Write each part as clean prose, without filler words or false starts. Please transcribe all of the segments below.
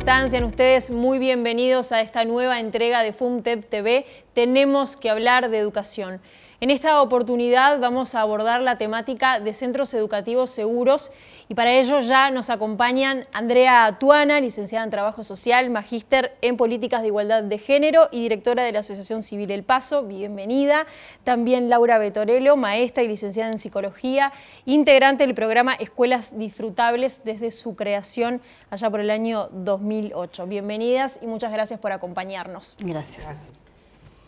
están? Sean ustedes muy bienvenidos a esta nueva entrega de FUMTEP TV. Tenemos que hablar de educación. En esta oportunidad vamos a abordar la temática de centros educativos seguros y para ello ya nos acompañan Andrea Tuana, licenciada en Trabajo Social, magíster en Políticas de Igualdad de Género y directora de la Asociación Civil El Paso, bienvenida. También Laura Betorello, maestra y licenciada en Psicología, integrante del programa Escuelas Disfrutables desde su creación allá por el año 2008. Bienvenidas y muchas gracias por acompañarnos. Gracias.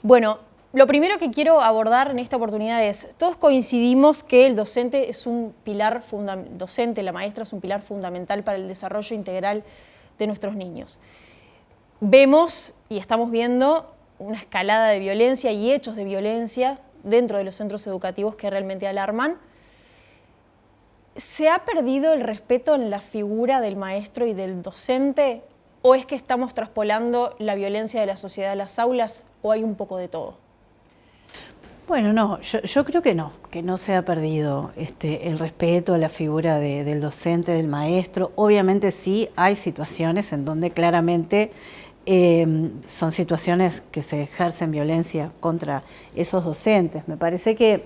Bueno, lo primero que quiero abordar en esta oportunidad es, todos coincidimos que el docente es un pilar fundamental, la maestra es un pilar fundamental para el desarrollo integral de nuestros niños. Vemos y estamos viendo una escalada de violencia y hechos de violencia dentro de los centros educativos que realmente alarman. ¿Se ha perdido el respeto en la figura del maestro y del docente? ¿O es que estamos traspolando la violencia de la sociedad a las aulas? ¿O hay un poco de todo? Bueno, no, yo creo que no se ha perdido el respeto a la figura del docente, del maestro. Obviamente sí hay situaciones en donde claramente son situaciones que se ejercen violencia contra esos docentes. Me parece que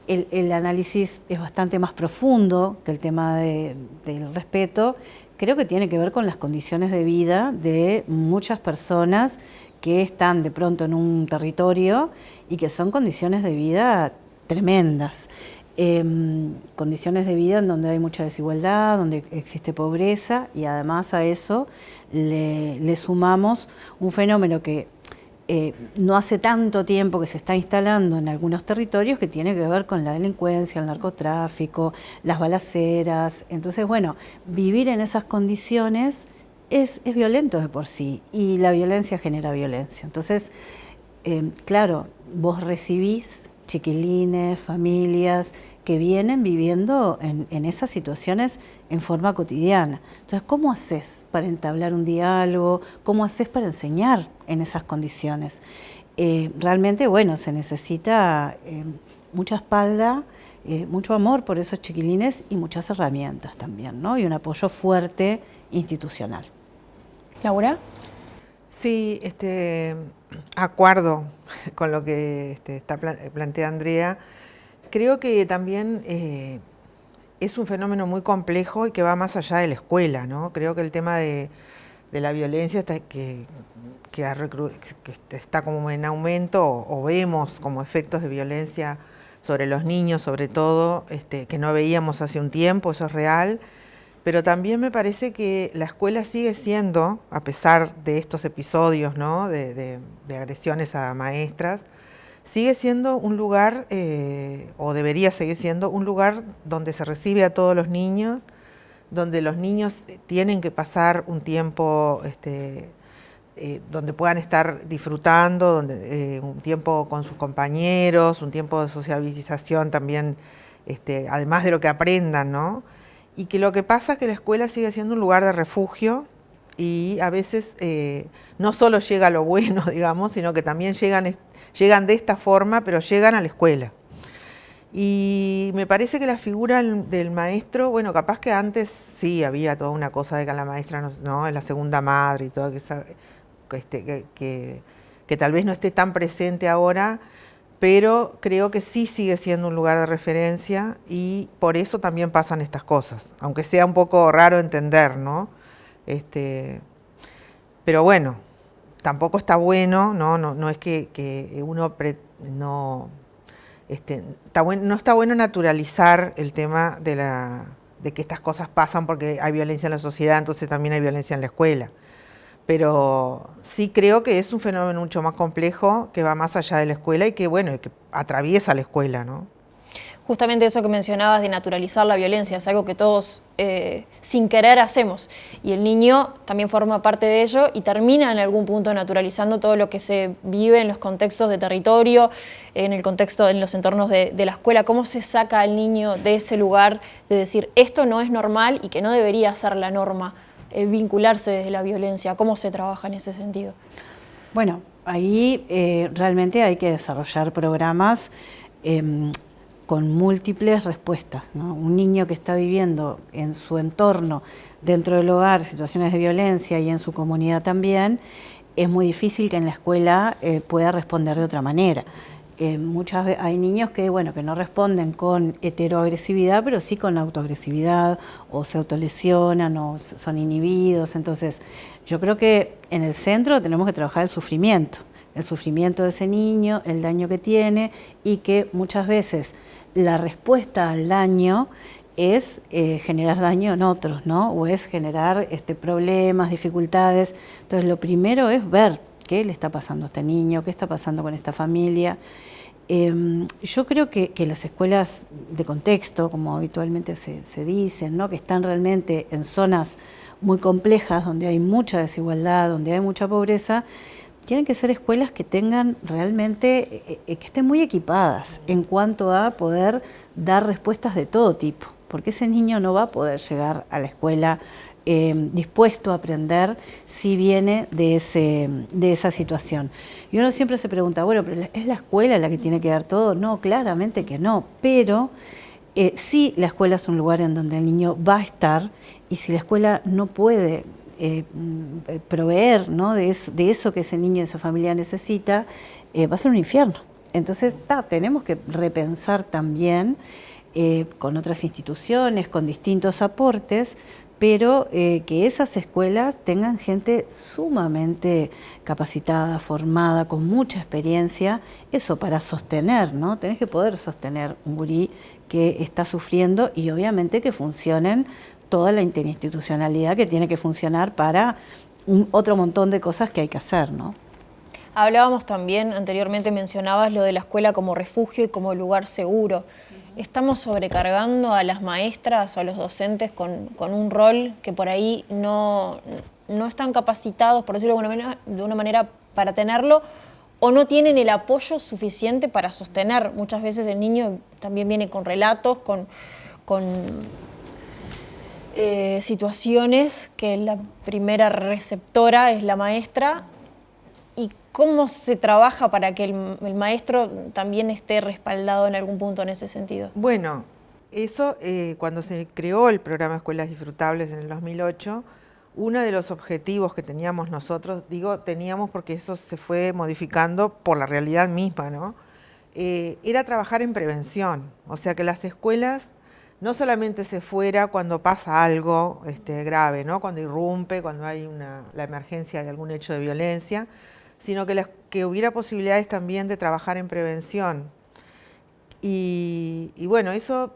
el análisis es bastante más profundo que el tema del respeto. Creo que tiene que ver con las condiciones de vida de muchas personas que están de pronto en un territorio y que son condiciones de vida tremendas. Condiciones de vida en donde hay mucha desigualdad, donde existe pobreza y además a eso le sumamos un fenómeno que no hace tanto tiempo que se está instalando en algunos territorios que tiene que ver con la delincuencia, el narcotráfico, las balaceras. Entonces, bueno, vivir en esas condiciones es violento de por sí y la violencia genera violencia. Entonces, claro, vos recibís chiquilines, familias que vienen viviendo en esas situaciones en forma cotidiana. Entonces, ¿cómo haces para entablar un diálogo? ¿Cómo haces para enseñar en esas condiciones? Realmente, bueno, se necesita mucha espalda, mucho amor por esos chiquilines y muchas herramientas también, ¿no? Y un apoyo fuerte institucional. ¿Laura? Sí, acuerdo con lo que plantea Andrea. Creo que también es un fenómeno muy complejo y que va más allá de la escuela, ¿no? Creo que el tema de la violencia que está como en aumento o vemos como efectos de violencia sobre los niños, sobre todo, que no veíamos hace un tiempo, eso es real. Pero también me parece que la escuela sigue siendo, a pesar de estos episodios, ¿no? de agresiones a maestras, sigue siendo un lugar, o debería seguir siendo, un lugar donde se recibe a todos los niños, donde los niños tienen que pasar un tiempo donde puedan estar disfrutando, un tiempo con sus compañeros, un tiempo de socialización también, además de lo que aprendan, ¿no? Y que lo que pasa es que la escuela sigue siendo un lugar de refugio y a veces no solo llega lo bueno, digamos, sino que también llegan de esta forma, pero llegan a la escuela. Y me parece que la figura del maestro, bueno, capaz que antes sí había toda una cosa de que la maestra no es la segunda madre y todo, que tal vez no esté tan presente ahora, pero creo que sí sigue siendo un lugar de referencia y por eso también pasan estas cosas, aunque sea un poco raro entender, ¿no? Pero bueno, tampoco está bueno, no es que uno no está bueno naturalizar el tema de que estas cosas pasan porque hay violencia en la sociedad, entonces también hay violencia en la escuela. Pero sí creo que es un fenómeno mucho más complejo que va más allá de la escuela y que, bueno, que atraviesa la escuela, ¿no? Justamente eso que mencionabas de naturalizar la violencia es algo que todos sin querer hacemos y el niño también forma parte de ello y termina en algún punto naturalizando todo lo que se vive en los contextos de territorio, en los entornos de la escuela. ¿Cómo se saca al niño de ese lugar de decir esto no es normal y que no debería ser la norma? Vincularse desde la violencia, ¿cómo se trabaja en ese sentido? Bueno, ahí realmente hay que desarrollar programas con múltiples respuestas, ¿no? Un niño que está viviendo en su entorno, dentro del hogar, situaciones de violencia y en su comunidad también, es muy difícil que en la escuela pueda responder de otra manera. Muchas veces hay niños que, bueno, que no responden con heteroagresividad, pero sí con autoagresividad, o se autolesionan, o son inhibidos. Entonces, yo creo que en el centro tenemos que trabajar el sufrimiento de ese niño, el daño que tiene, y que muchas veces la respuesta al daño es generar daño en otros, ¿no? O es generar problemas, dificultades. Entonces, lo primero es ver qué le está pasando a este niño, qué está pasando con esta familia. Yo creo que las escuelas de contexto, como habitualmente se dicen, ¿no? Que están realmente en zonas muy complejas, donde hay mucha desigualdad, donde hay mucha pobreza, tienen que ser escuelas que tengan realmente, que estén muy equipadas en cuanto a poder dar respuestas de todo tipo, porque ese niño no va a poder llegar a la escuela dispuesto a aprender si viene de esa situación. Y uno siempre se pregunta, bueno, ¿pero es la escuela la que tiene que dar todo? No, claramente que no, pero sí la escuela es un lugar en donde el niño va a estar, y si la escuela no puede proveer, ¿no? de eso que ese niño y esa familia necesita, va a ser un infierno. Entonces, tenemos que repensar también con otras instituciones, con distintos aportes, pero que esas escuelas tengan gente sumamente capacitada, formada, con mucha experiencia, eso para sostener, ¿no? Tenés que poder sostener un gurí que está sufriendo, y obviamente que funcionen toda la interinstitucionalidad que tiene que funcionar para otro montón de cosas que hay que hacer, ¿no? Hablábamos también, anteriormente mencionabas lo de la escuela como refugio y como lugar seguro. ¿Estamos sobrecargando a las maestras o a los docentes con un rol que por ahí no están capacitados, por decirlo de una manera, para tenerlo, o no tienen el apoyo suficiente para sostener? Muchas veces el niño también viene con relatos, con situaciones que la primera receptora es la maestra. ¿Y cómo se trabaja para que el maestro también esté respaldado en algún punto en ese sentido? Bueno, eso cuando se creó el programa Escuelas Disfrutables en el 2008, uno de los objetivos que teníamos nosotros, teníamos porque eso se fue modificando por la realidad misma, ¿no? Era trabajar en prevención, o sea, que las escuelas no solamente se fuera cuando pasa algo grave, ¿no? Cuando irrumpe, cuando hay la emergencia de algún hecho de violencia, sino que hubiera posibilidades también de trabajar en prevención. Y bueno, eso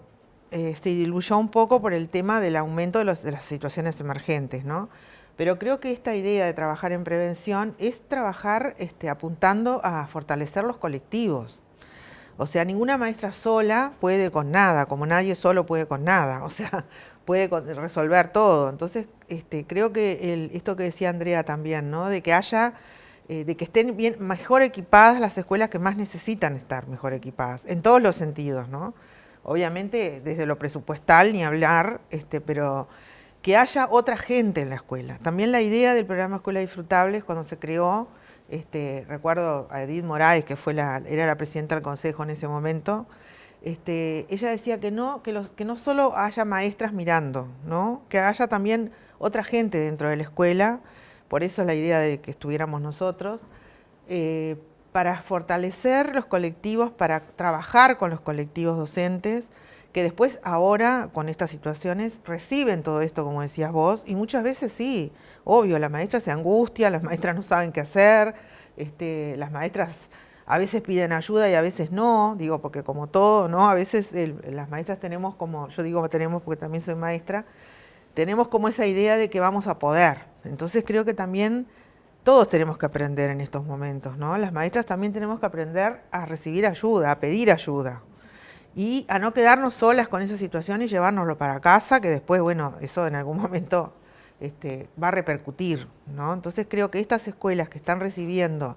se diluyó un poco por el tema del aumento de las situaciones emergentes, ¿no? Pero creo que esta idea de trabajar en prevención es trabajar apuntando a fortalecer los colectivos. O sea, ninguna maestra sola puede con nada, como nadie solo puede con nada, o sea, puede resolver todo. Entonces, creo que esto que decía Andrea también, ¿no? De que estén mejor equipadas las escuelas que más necesitan estar mejor equipadas, en todos los sentidos, ¿no? Obviamente, desde lo presupuestal ni hablar, pero que haya otra gente en la escuela. También la idea del programa Escuelas Disfrutables, cuando se creó, recuerdo a Edith Moraes, que era la presidenta del consejo en ese momento, ella decía que no solo haya maestras mirando, ¿no? Que haya también otra gente dentro de la escuela. Por eso es la idea de que estuviéramos nosotros, para fortalecer los colectivos, para trabajar con los colectivos docentes, que después ahora, con estas situaciones, reciben todo esto, como decías vos, y muchas veces sí, obvio, la maestra se angustia, las maestras no saben qué hacer, las maestras a veces piden ayuda y a veces no, porque como todo, ¿no? A veces las maestras tenemos tenemos porque también soy maestra, tenemos como esa idea de que vamos a poder. Entonces creo que también todos tenemos que aprender en estos momentos, ¿no? Las maestras también tenemos que aprender a recibir ayuda, a pedir ayuda. Y a no quedarnos solas con esa situación y llevárnoslo para casa, que después, bueno, eso en algún momento va a repercutir, ¿no? Entonces creo que estas escuelas que están recibiendo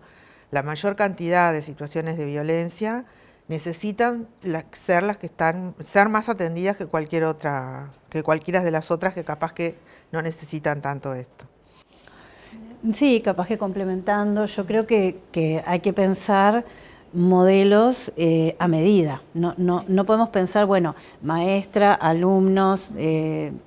la mayor cantidad de situaciones de violencia necesitan ser más atendidas que cualquiera de las otras que capaz que no necesitan tanto esto. Sí, capaz que complementando, yo creo que hay que pensar modelos a medida. No podemos pensar, bueno, maestra, alumnos,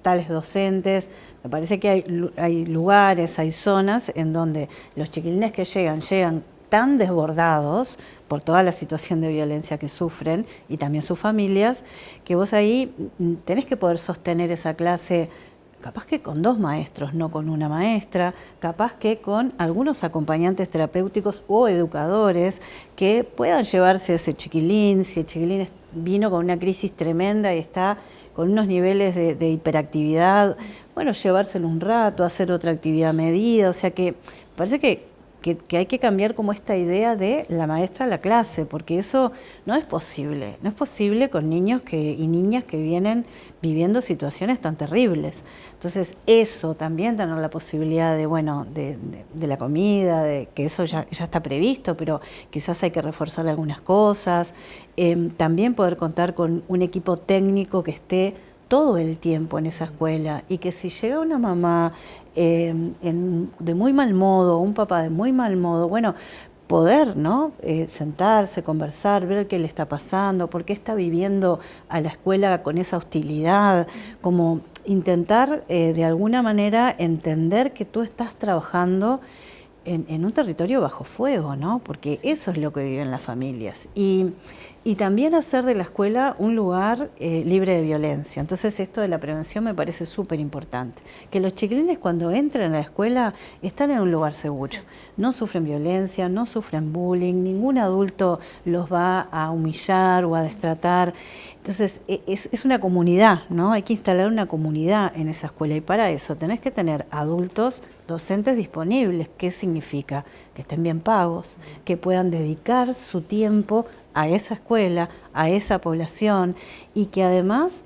tales docentes. Me parece que hay lugares, hay zonas en donde los chiquilines que llegan tan desbordados por toda la situación de violencia que sufren y también sus familias, que vos ahí tenés que poder sostener esa clase capaz que con 2 maestros, no con una maestra, capaz que con algunos acompañantes terapéuticos o educadores que puedan llevarse a ese chiquilín, si el chiquilín vino con una crisis tremenda y está con unos niveles de hiperactividad, bueno, llevárselo un rato, hacer otra actividad medida, o sea que parece que hay que cambiar como esta idea de la maestra a la clase, porque eso no es posible con niños y niñas que vienen viviendo situaciones tan terribles. Entonces eso también, tener la posibilidad de la comida, de que eso ya está previsto, pero quizás hay que reforzar algunas cosas, también poder contar con un equipo técnico que esté todo el tiempo en esa escuela y que si llega una mamá de muy mal modo, un papá de muy mal modo, bueno, poder, ¿no? Sentarse, conversar, ver qué le está pasando, por qué está viviendo a la escuela con esa hostilidad, como intentar de alguna manera entender que tú estás trabajando en un territorio bajo fuego, ¿no? Porque eso es lo que viven las familias. Y también hacer de la escuela un lugar libre de violencia. Entonces esto de la prevención me parece súper importante. Que los chiquilines cuando entran a la escuela están en un lugar seguro. Sí. No sufren violencia, no sufren bullying, ningún adulto los va a humillar o a destratar. Entonces es una comunidad, ¿no? Hay que instalar una comunidad en esa escuela y para eso tenés que tener adultos docentes disponibles. ¿Qué significa? Que estén bien pagos, que puedan dedicar su tiempo a esa escuela, a esa población y que además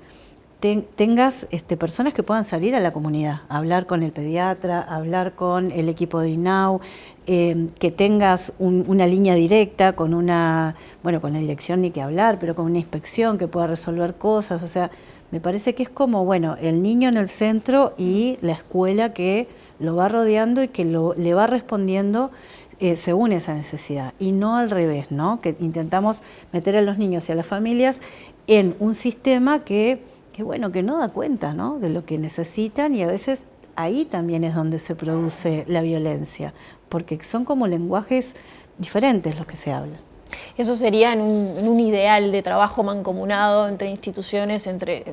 tengas personas que puedan salir a la comunidad, a hablar con el pediatra, a hablar con el equipo de INAU, que tengas una línea directa con con la dirección ni que hablar, pero con una inspección que pueda resolver cosas, o sea, me parece que es como, el niño en el centro y la escuela que lo va rodeando y que le va respondiendo según esa necesidad, y no al revés, ¿no? Que intentamos meter a los niños y a las familias en un sistema que no da cuenta, ¿no? De lo que necesitan y a veces ahí también es donde se produce la violencia, porque son como lenguajes diferentes los que se hablan. Eso sería en un ideal de trabajo mancomunado entre instituciones, entre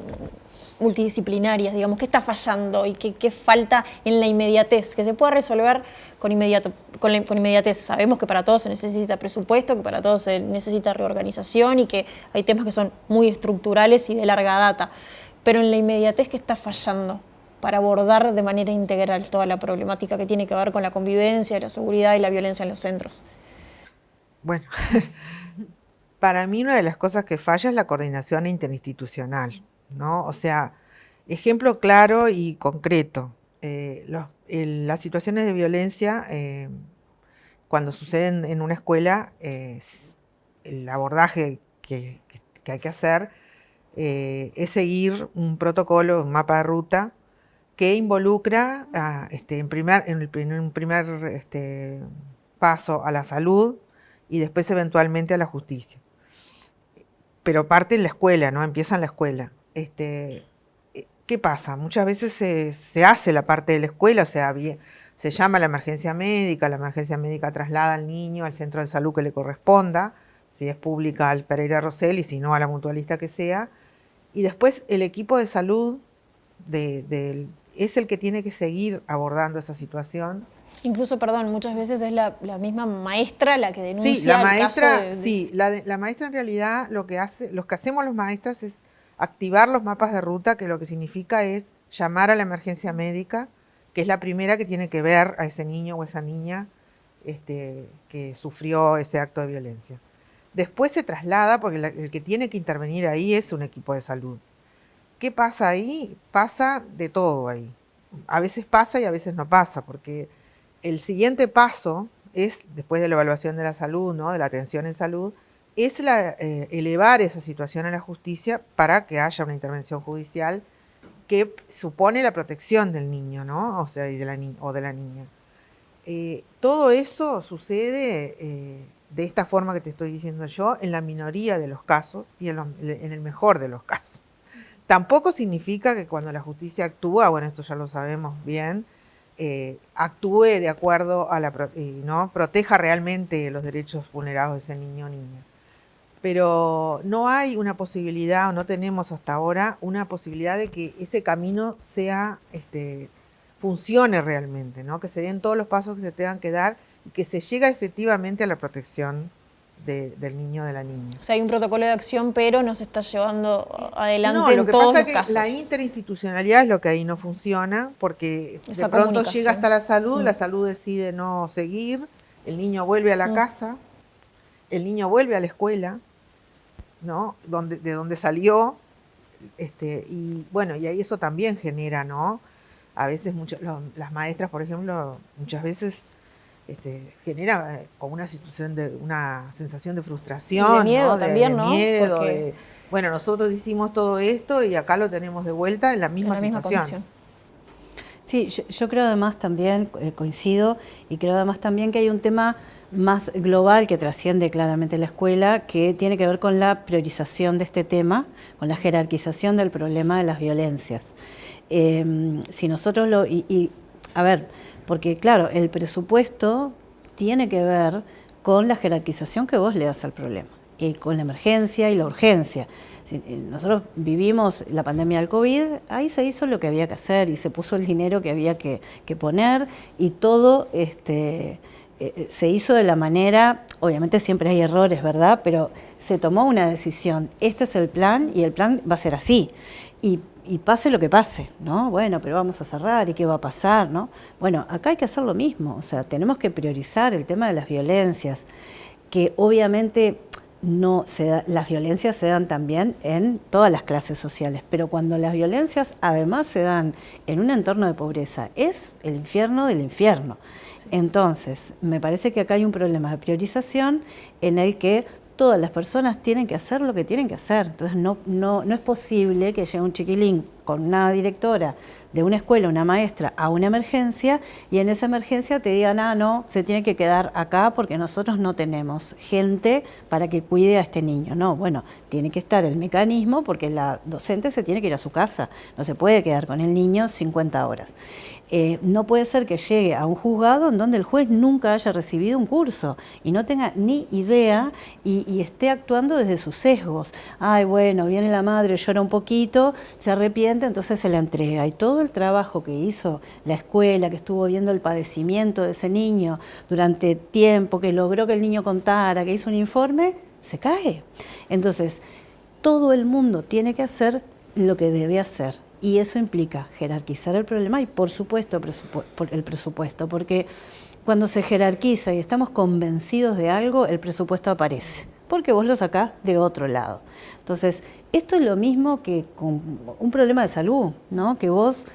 multidisciplinarias, digamos, ¿qué está fallando y qué falta en la inmediatez? Que se pueda resolver con inmediatez. Sabemos que para todo se necesita presupuesto, que para todo se necesita reorganización y que hay temas que son muy estructurales y de larga data. Pero en la inmediatez, ¿qué está fallando para abordar de manera integral toda la problemática que tiene que ver con la convivencia, la seguridad y la violencia en los centros? Bueno, para mí una de las cosas que falla es la coordinación interinstitucional, ¿no? O sea, ejemplo claro y concreto. Las situaciones de violencia, cuando suceden en una escuela, el abordaje que hay que hacer es seguir un protocolo, un mapa de ruta que involucra en un primer paso a la salud y después eventualmente a la justicia. Pero parte en la escuela, ¿no? Empieza en la escuela. ¿Qué pasa? Muchas veces se hace la parte de la escuela, o sea, se llama a la emergencia médica traslada al niño al centro de salud que le corresponda, si es pública al Pereira Rosell y si no a la mutualista que sea, y después el equipo de salud es el que tiene que seguir abordando esa situación. Incluso, perdón, muchas veces es la misma maestra la que denuncia sí, la maestra, el caso de... Sí, la maestra en realidad lo que hacemos los maestras es activar los mapas de ruta, que lo que significa es llamar a la emergencia médica, que es la primera que tiene que ver a ese niño o esa niña que sufrió ese acto de violencia. Después se traslada, porque el que tiene que intervenir ahí es un equipo de salud. ¿Qué pasa ahí? Pasa de todo ahí. A veces pasa y a veces no pasa, porque el siguiente paso es, después de la evaluación de la salud, ¿no? De la atención en salud, es elevar esa situación a la justicia para que haya una intervención judicial que supone la protección del niño, ¿no? O sea, o de la niña. Todo eso sucede de esta forma que te estoy diciendo yo, en la minoría de los casos y en el mejor de los casos. Tampoco significa que cuando la justicia actúa, bueno, esto ya lo sabemos bien, actúe de acuerdo a ¿no? Proteja realmente los derechos vulnerados de ese niño o niña. Pero no hay una posibilidad, o no tenemos hasta ahora, una posibilidad de que ese camino sea, funcione realmente, ¿no? Que se den todos los pasos que se tengan que dar y que se llegue efectivamente a la protección del niño o de la niña. O sea, hay un protocolo de acción, pero no se está llevando adelante no, lo en que todos pasa los es que casos. la interinstitucionalidad es lo que ahí no funciona, porque Esa de pronto comunicación. llega hasta la salud decide no seguir, el niño vuelve a la casa, el niño vuelve a la escuela, ¿no? De donde salió, y bueno, y ahí eso también genera, ¿no? A veces las maestras, por ejemplo, muchas veces genera como una sensación de frustración, de miedo, ¿no? también, de ¿no? miedo, Porque bueno, nosotros hicimos todo esto y acá lo tenemos de vuelta en la misma situación. Condición. Sí, yo creo además también, coincido, y creo además también que hay un tema más global que trasciende claramente la escuela, que tiene que ver con la priorización de este tema, con la jerarquización del problema de las violencias. Si nosotros a ver, porque claro, el presupuesto tiene que ver con la jerarquización que vos le das al problema, y con la emergencia y la urgencia. Nosotros vivimos la pandemia del COVID, ahí se hizo lo que había que hacer y se puso el dinero que había que poner y todo se hizo de la manera, obviamente siempre hay errores, ¿verdad? Pero se tomó una decisión, este es el plan y el plan va a ser así. Y pase lo que pase, ¿no? Bueno, pero vamos a cerrar, ¿y qué va a pasar, no? Bueno, acá hay que hacer lo mismo, o sea, tenemos que priorizar el tema de las violencias, que obviamente las violencias se dan también en todas las clases sociales, pero cuando las violencias además se dan en un entorno de pobreza, es el infierno del infierno. Sí. Entonces, me parece que acá hay un problema de priorización en el que todas las personas tienen que hacer lo que tienen que hacer. Entonces no es posible que llegue un chiquilín con una directora de una escuela, una maestra, a una emergencia y en esa emergencia te digan, no, se tiene que quedar acá porque nosotros no tenemos gente para que cuide a este niño. No, bueno, tiene que estar el mecanismo porque la docente se tiene que ir a su casa, no se puede quedar con el niño 50 horas. No puede ser que llegue a un juzgado en donde el juez nunca haya recibido un curso y no tenga ni idea y esté actuando desde sus sesgos. Ay, bueno, viene la madre, llora un poquito, se arrepiente, entonces se la entrega. Y todo el trabajo que hizo la escuela, que estuvo viendo el padecimiento de ese niño durante tiempo, que logró que el niño contara, que hizo un informe, se cae. Entonces, todo el mundo tiene que hacer lo que debe hacer. Y eso implica jerarquizar el problema y, por supuesto, el presupuesto, porque cuando se jerarquiza y estamos convencidos de algo, el presupuesto aparece, porque vos lo sacás de otro lado. Entonces, esto es lo mismo que con un problema de salud, ¿no? Que vos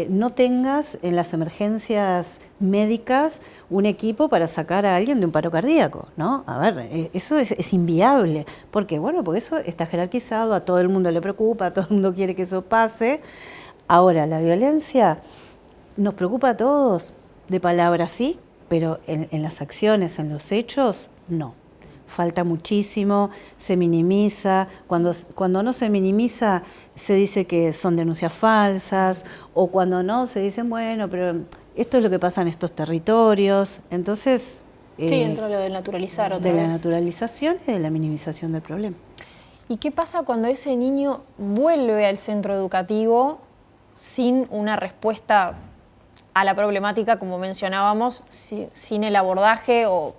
no tengas en las emergencias médicas un equipo para sacar a alguien de un paro cardíaco, ¿no? A ver, eso es inviable. ¿Por qué? Bueno, porque eso está jerarquizado, a todo el mundo le preocupa, a todo el mundo quiere que eso pase. Ahora, la violencia nos preocupa a todos, de palabra sí, pero en las acciones, en los hechos, no. Falta muchísimo, se minimiza, cuando no se minimiza se dice que son denuncias falsas, o cuando no se dicen, bueno, pero esto es lo que pasa en estos territorios, entonces... Sí, entra lo de naturalizar otra vez. De la naturalización y de la minimización del problema. ¿Y qué pasa cuando ese niño vuelve al centro educativo sin una respuesta a la problemática, como mencionábamos, sin el abordaje o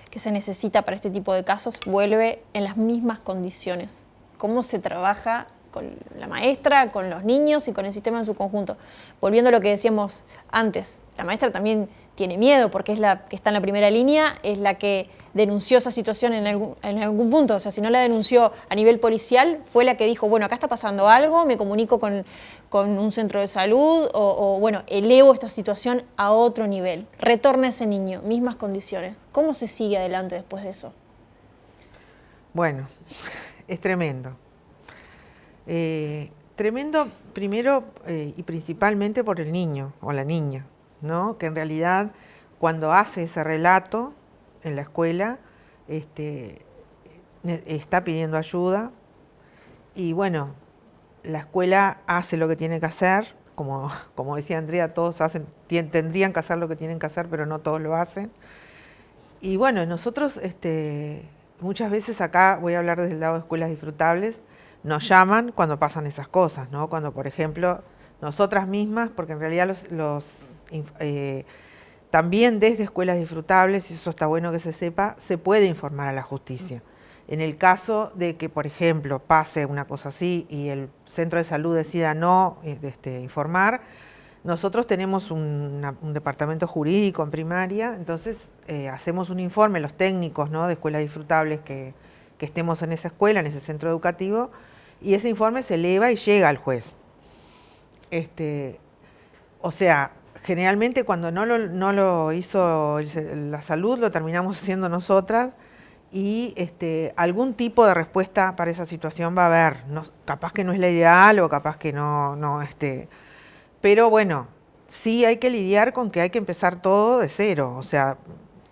que se necesita para este tipo de casos, vuelve en las mismas condiciones? ¿Cómo se trabaja con la maestra, con los niños y con el sistema en su conjunto? Volviendo a lo que decíamos antes, la maestra también tiene miedo porque es la que está en la primera línea, es la que denunció esa situación en algún punto. O sea, si no la denunció a nivel policial, fue la que dijo, bueno, acá está pasando algo, me comunico con un centro de salud o bueno, elevo esta situación a otro nivel. Retorna ese niño, mismas condiciones. ¿Cómo se sigue adelante después de eso? Bueno, es tremendo. Tremendo primero y principalmente por el niño o la niña, ¿no? Que en realidad cuando hace ese relato en la escuela está pidiendo ayuda y bueno, la escuela hace lo que tiene que hacer, como decía Andrea, todos tendrían que hacer lo que tienen que hacer, pero no todos lo hacen. Y bueno, nosotros muchas veces acá, voy a hablar desde el lado de escuelas disfrutables, nos llaman cuando pasan esas cosas, ¿no? Cuando, por ejemplo, nosotras mismas, porque en realidad también desde escuelas disfrutables, y eso está bueno que se sepa, se puede informar a la justicia. En el caso de que, por ejemplo, pase una cosa así y el centro de salud decida no informar, nosotros tenemos un departamento jurídico en primaria, entonces hacemos un informe, los técnicos, ¿no?, de escuelas disfrutables que estemos en esa escuela, en ese centro educativo, y ese informe se eleva y llega al juez. O sea, generalmente cuando no lo hizo la salud, lo terminamos haciendo nosotras, y algún tipo de respuesta para esa situación va a haber. No, capaz que no es la ideal o capaz que no pero bueno, sí hay que lidiar con que hay que empezar todo de cero. O sea,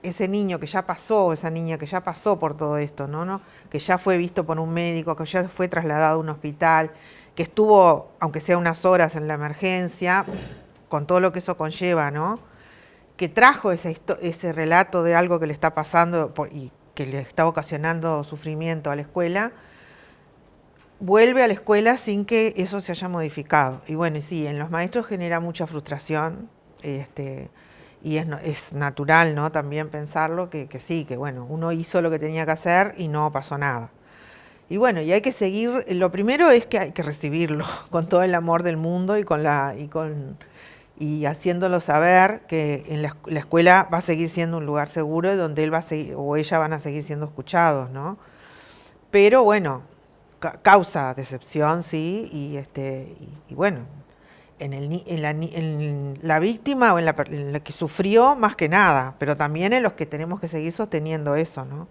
ese niño que ya pasó, esa niña que ya pasó por todo esto, ¿no? Que ya fue visto por un médico, que ya fue trasladado a un hospital, que estuvo, aunque sea unas horas en la emergencia, con todo lo que eso conlleva, ¿no? Que trajo ese relato de algo que le está pasando y que le está ocasionando sufrimiento a la escuela, vuelve a la escuela sin que eso se haya modificado. Y bueno, y sí, en los maestros genera mucha frustración, y es natural, ¿no?, también pensarlo, que sí, que bueno, uno hizo lo que tenía que hacer y no pasó nada. Y bueno, y hay que seguir, lo primero es que hay que recibirlo con todo el amor del mundo y haciéndolo saber que en la escuela va a seguir siendo un lugar seguro donde él va a seguir, o ella van a seguir siendo escuchados, ¿no? Pero bueno, causa decepción, sí, y bueno, en la víctima o en la que sufrió más que nada, pero también en los que tenemos que seguir sosteniendo eso, ¿no?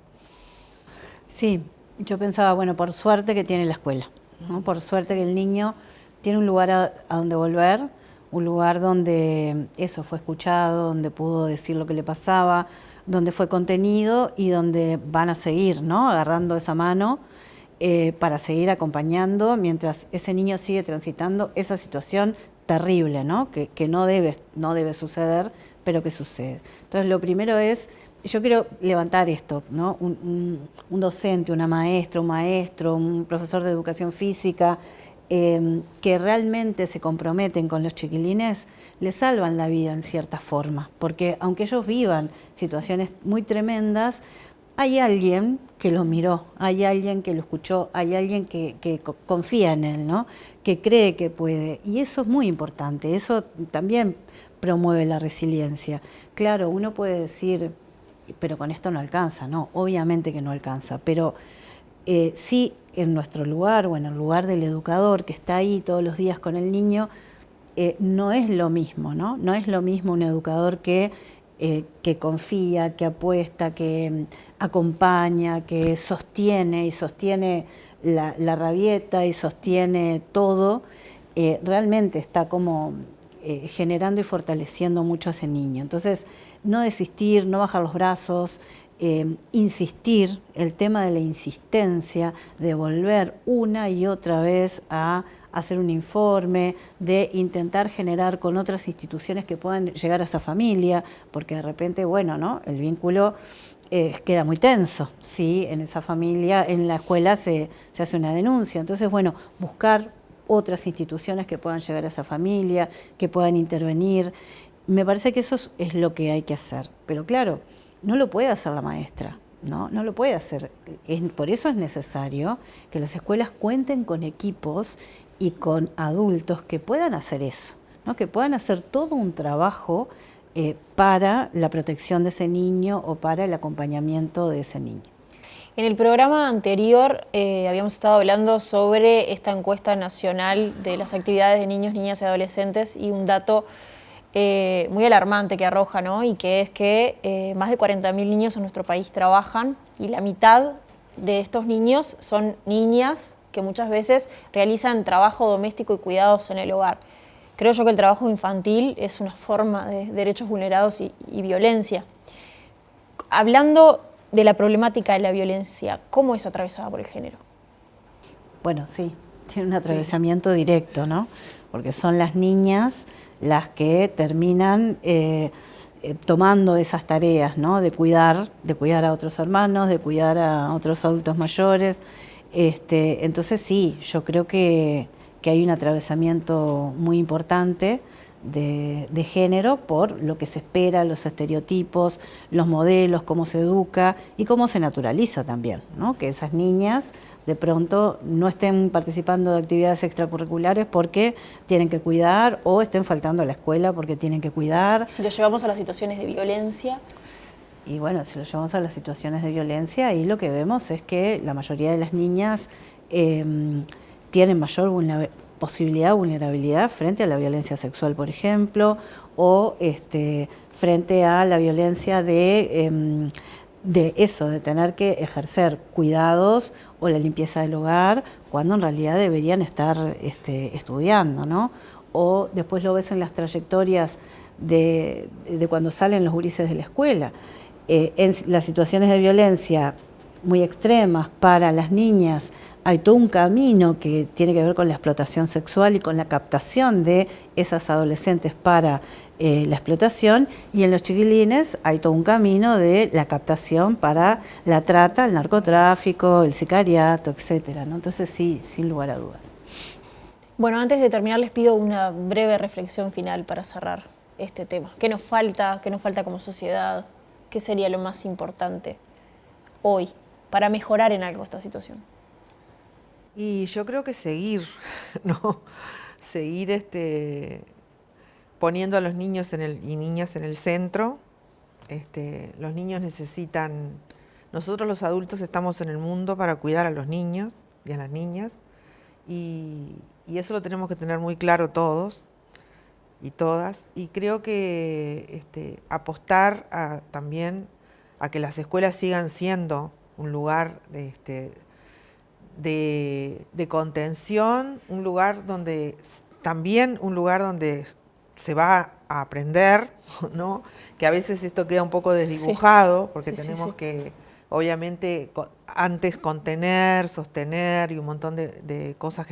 Sí, yo pensaba, bueno, por suerte que tiene la escuela, ¿no? Por suerte que el niño tiene un lugar a donde volver, un lugar donde eso fue escuchado, donde pudo decir lo que le pasaba, donde fue contenido y donde van a seguir, ¿no?, agarrando esa mano para seguir acompañando mientras ese niño sigue transitando esa situación terrible, ¿no?, que no debe suceder, pero que sucede. Entonces, lo primero es, yo quiero levantar esto, ¿no? Un docente, una maestra, un maestro, un profesor de educación física, que realmente se comprometen con los chiquilines, les salvan la vida en cierta forma, porque aunque ellos vivan situaciones muy tremendas, hay alguien que lo miró, hay alguien que lo escuchó, hay alguien que confía en él, ¿no?, que cree que puede, y eso es muy importante, eso también promueve la resiliencia. Claro, uno puede decir, pero con esto no alcanza, no, obviamente que no alcanza, pero sí en nuestro lugar o en el lugar del educador que está ahí todos los días con el niño, no es lo mismo, ¿no? No es lo mismo un educador que confía, que apuesta, que acompaña, que sostiene la rabieta y sostiene todo, realmente está como generando y fortaleciendo mucho a ese niño. Entonces, no desistir, no bajar los brazos, insistir, el tema de la insistencia, de volver una y otra vez a hacer un informe, de intentar generar con otras instituciones que puedan llegar a esa familia, porque de repente, bueno, ¿no?, el vínculo queda muy tenso, ¿sí? En esa familia, en la escuela se hace una denuncia. Entonces, bueno, buscar otras instituciones que puedan llegar a esa familia, que puedan intervenir. Me parece que eso es lo que hay que hacer. Pero claro, no lo puede hacer la maestra, no lo puede hacer. Por eso es necesario que las escuelas cuenten con equipos y con adultos que puedan hacer eso, ¿no?, que puedan hacer todo un trabajo para la protección de ese niño o para el acompañamiento de ese niño. En el programa anterior habíamos estado hablando sobre esta encuesta nacional de las actividades de niños, niñas y adolescentes y un dato muy alarmante que arroja, ¿no?, y que es que más de 40.000 niños en nuestro país trabajan y la mitad de estos niños son niñas que muchas veces realizan trabajo doméstico y cuidados en el hogar. Creo yo que el trabajo infantil es una forma de derechos vulnerados y violencia. Hablando de la problemática de la violencia, ¿cómo es atravesada por el género? Bueno, sí, tiene un atravesamiento directo, ¿no? Porque son las niñas las que terminan tomando esas tareas, ¿no? De cuidar a otros hermanos, de cuidar a otros adultos mayores. Entonces sí, yo creo que hay un atravesamiento muy importante de género por lo que se espera, los estereotipos, los modelos, cómo se educa y cómo se naturaliza también, ¿no? Que esas niñas de pronto no estén participando de actividades extracurriculares porque tienen que cuidar o estén faltando a la escuela porque tienen que cuidar. Si lo llevamos a las situaciones de violencia. Y bueno, si lo llevamos a las situaciones de violencia, ahí lo que vemos es que la mayoría de las niñas tienen mayor posibilidad de vulnerabilidad frente a la violencia sexual, por ejemplo, o frente a la violencia de tener que ejercer cuidados o la limpieza del hogar, cuando en realidad deberían estar estudiando, ¿no? O después lo ves en las trayectorias de cuando salen los gurises de la escuela. En las situaciones de violencia muy extremas para las niñas hay todo un camino que tiene que ver con la explotación sexual y con la captación de esas adolescentes para la explotación, y en los chiquilines hay todo un camino de la captación para la trata, el narcotráfico, el sicariato, etcétera, ¿no? Entonces sí, sin lugar a dudas. Bueno, antes de terminar les pido una breve reflexión final para cerrar este tema. ¿Qué nos falta? ¿Qué nos falta como sociedad? ¿Qué sería lo más importante hoy para mejorar en algo esta situación? Y yo creo que seguir, ¿no? Seguir poniendo a los niños y niñas en el centro. Los niños necesitan, nosotros los adultos estamos en el mundo para cuidar a los niños y a las niñas, y eso lo tenemos que tener muy claro todos y todas, y creo que apostar también a que las escuelas sigan siendo un lugar de contención, un lugar donde se va a aprender, ¿no? Que a veces esto queda un poco desdibujado, porque tenemos que, obviamente, antes contener, sostener y un montón de cosas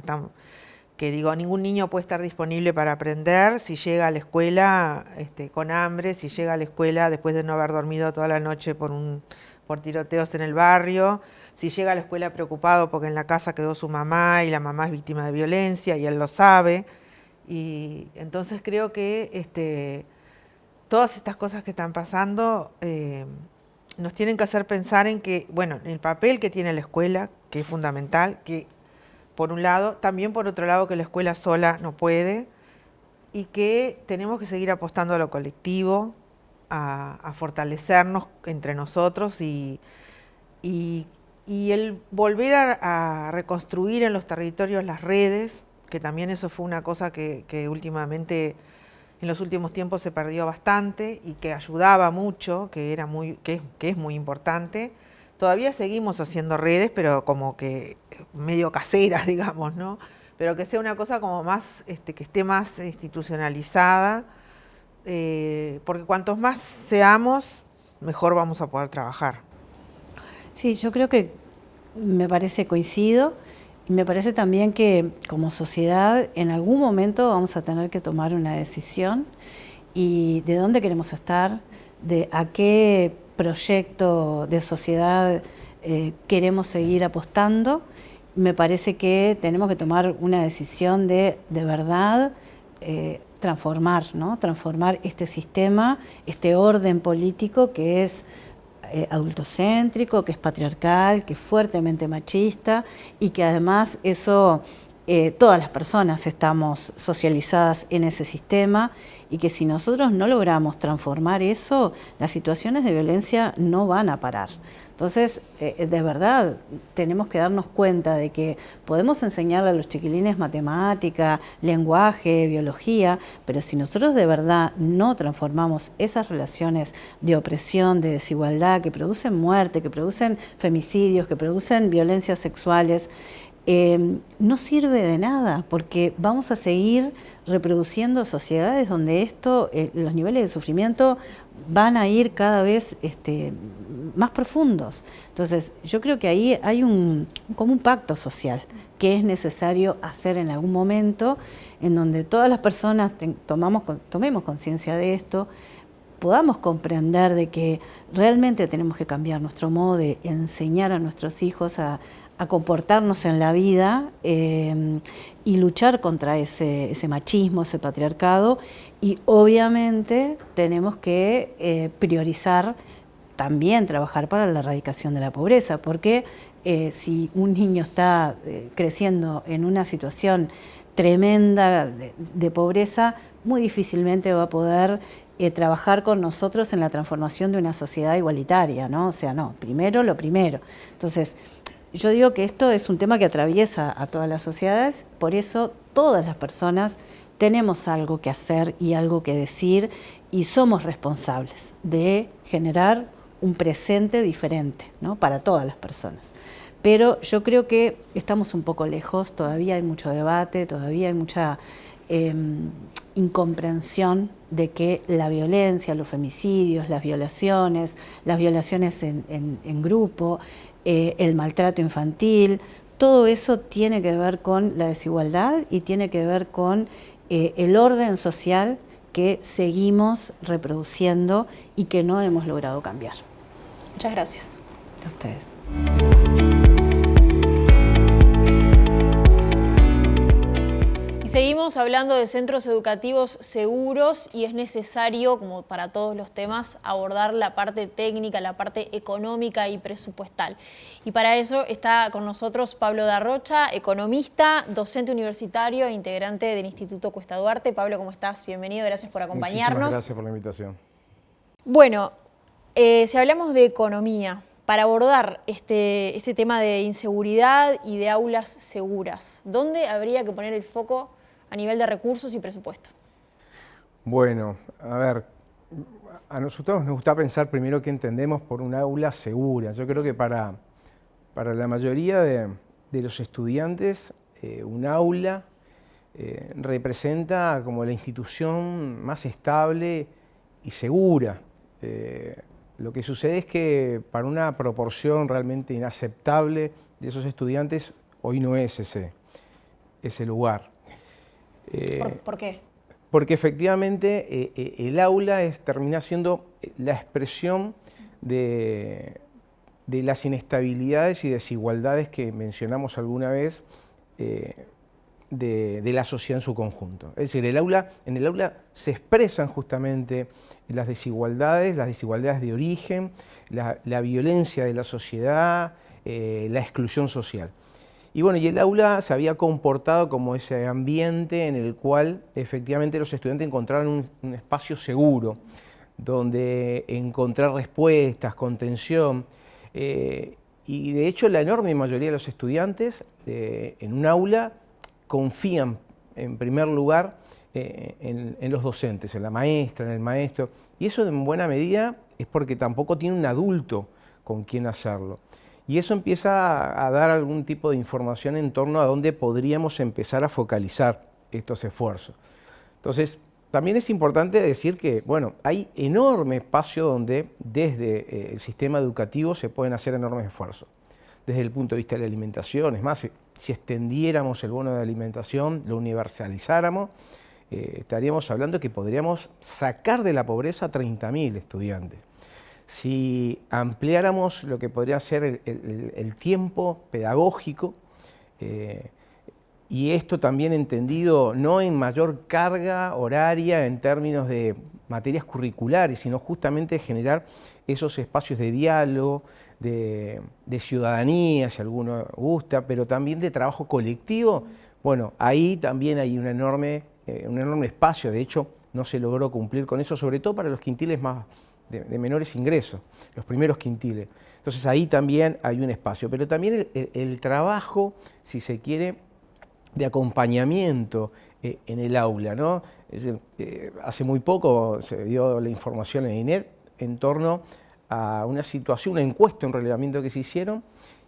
que digo, ningún niño puede estar disponible para aprender si llega a la escuela con hambre, si llega a la escuela después de no haber dormido toda la noche por tiroteos en el barrio, si llega a la escuela preocupado porque en la casa quedó su mamá y la mamá es víctima de violencia y él lo sabe. Y entonces creo que todas estas cosas que están pasando nos tienen que hacer pensar en que, bueno, en el papel que tiene la escuela, que es fundamental, que por un lado, también por otro lado que la escuela sola no puede, y que tenemos que seguir apostando a lo colectivo, a fortalecernos entre nosotros y el volver a reconstruir en los territorios las redes, que también eso fue una cosa que últimamente, en los últimos tiempos se perdió bastante y que ayudaba mucho, que es muy importante. Todavía seguimos haciendo redes, pero como que medio caseras, digamos, ¿no? Pero que sea una cosa como más, que esté más institucionalizada, porque cuantos más seamos, mejor vamos a poder trabajar. Sí, yo creo que coincido, y me parece también que como sociedad en algún momento vamos a tener que tomar una decisión y de dónde queremos estar, de a qué proyecto de sociedad queremos seguir apostando. Me parece que tenemos que tomar una decisión de verdad transformar, ¿no? Transformar este sistema, este orden político que es adultocéntrico, que es patriarcal, que es fuertemente machista y que además eso, todas las personas estamos socializadas en ese sistema, y que si nosotros no logramos transformar eso, las situaciones de violencia no van a parar. Entonces, de verdad, tenemos que darnos cuenta de que podemos enseñarle a los chiquilines matemática, lenguaje, biología, pero si nosotros de verdad no transformamos esas relaciones de opresión, de desigualdad, que producen muerte, que producen femicidios, que producen violencias sexuales, no sirve de nada, porque vamos a seguir reproduciendo sociedades donde los niveles de sufrimiento van a ir cada vez más profundos. Entonces, yo creo que ahí hay como un pacto social que es necesario hacer en algún momento, en donde todas las personas tomemos conciencia de esto, podamos comprender de que realmente tenemos que cambiar nuestro modo de enseñar a nuestros hijos a comportarnos en la vida y luchar contra ese machismo, ese patriarcado, y obviamente tenemos que priorizar también trabajar para la erradicación de la pobreza, porque si un niño está creciendo en una situación tremenda de pobreza, muy difícilmente va a poder trabajar con nosotros en la transformación de una sociedad igualitaria, ¿no? O sea, no, primero lo primero. Entonces, yo digo que esto es un tema que atraviesa a todas las sociedades, por eso todas las personas tenemos algo que hacer y algo que decir y somos responsables de generar un presente diferente, ¿no? Para todas las personas. Pero yo creo que estamos un poco lejos, todavía hay mucho debate, todavía hay mucha incomprensión de que la violencia, los femicidios, las violaciones en grupo, el maltrato infantil, todo eso tiene que ver con la desigualdad y tiene que ver con el orden social que seguimos reproduciendo y que no hemos logrado cambiar. Muchas gracias. A ustedes. Y seguimos hablando de centros educativos seguros y es necesario, como para todos los temas, abordar la parte técnica, la parte económica y presupuestal. Y para eso está con nosotros Pablo Darrocha, economista, docente universitario e integrante del Instituto Cuesta Duarte. Pablo, ¿cómo estás? Bienvenido, gracias por acompañarnos. Muchísimas gracias por la invitación. Bueno, si hablamos de economía, para abordar este tema de inseguridad y de aulas seguras, ¿dónde habría que poner el foco a nivel de recursos y presupuesto? Bueno, a ver, a nosotros nos gusta pensar primero qué entendemos por un aula segura. Yo creo que para la mayoría de los estudiantes, un aula representa como la institución más estable y segura. Lo que sucede es que para una proporción realmente inaceptable de esos estudiantes, hoy no es ese lugar. ¿Por qué? Porque efectivamente el aula termina siendo la expresión de las inestabilidades y desigualdades que mencionamos alguna vez de la sociedad en su conjunto. Es decir, en el aula se expresan justamente las desigualdades de origen, la violencia de la sociedad, la exclusión social. Y bueno, y el aula se había comportado como ese ambiente en el cual efectivamente los estudiantes encontraron un espacio seguro, donde encontrar respuestas, contención. Y de hecho la enorme mayoría de los estudiantes en un aula confían en primer lugar en los docentes, en la maestra, en el maestro. Y eso en buena medida es porque tampoco tiene un adulto con quien hacerlo. Y eso empieza a dar algún tipo de información en torno a dónde podríamos empezar a focalizar estos esfuerzos. Entonces, también es importante decir que, bueno, hay enorme espacio donde desde el sistema educativo se pueden hacer enormes esfuerzos. Desde el punto de vista de la alimentación, es más, si extendiéramos el bono de alimentación, lo universalizáramos, estaríamos hablando que podríamos sacar de la pobreza a 30.000 estudiantes. Si ampliáramos lo que podría ser el tiempo pedagógico, y esto también entendido no en mayor carga horaria en términos de materias curriculares, sino justamente generar esos espacios de diálogo, de ciudadanía, si alguno gusta, pero también de trabajo colectivo. Bueno, ahí también hay un enorme espacio, de hecho no se logró cumplir con eso, sobre todo para los quintiles más de menores ingresos, los primeros quintiles. Entonces ahí también hay un espacio, pero también el trabajo, si se quiere, de acompañamiento en el aula, ¿no? Es decir, hace muy poco se dio la información en INET en torno a una situación, una encuesta, un relevamiento que se hicieron,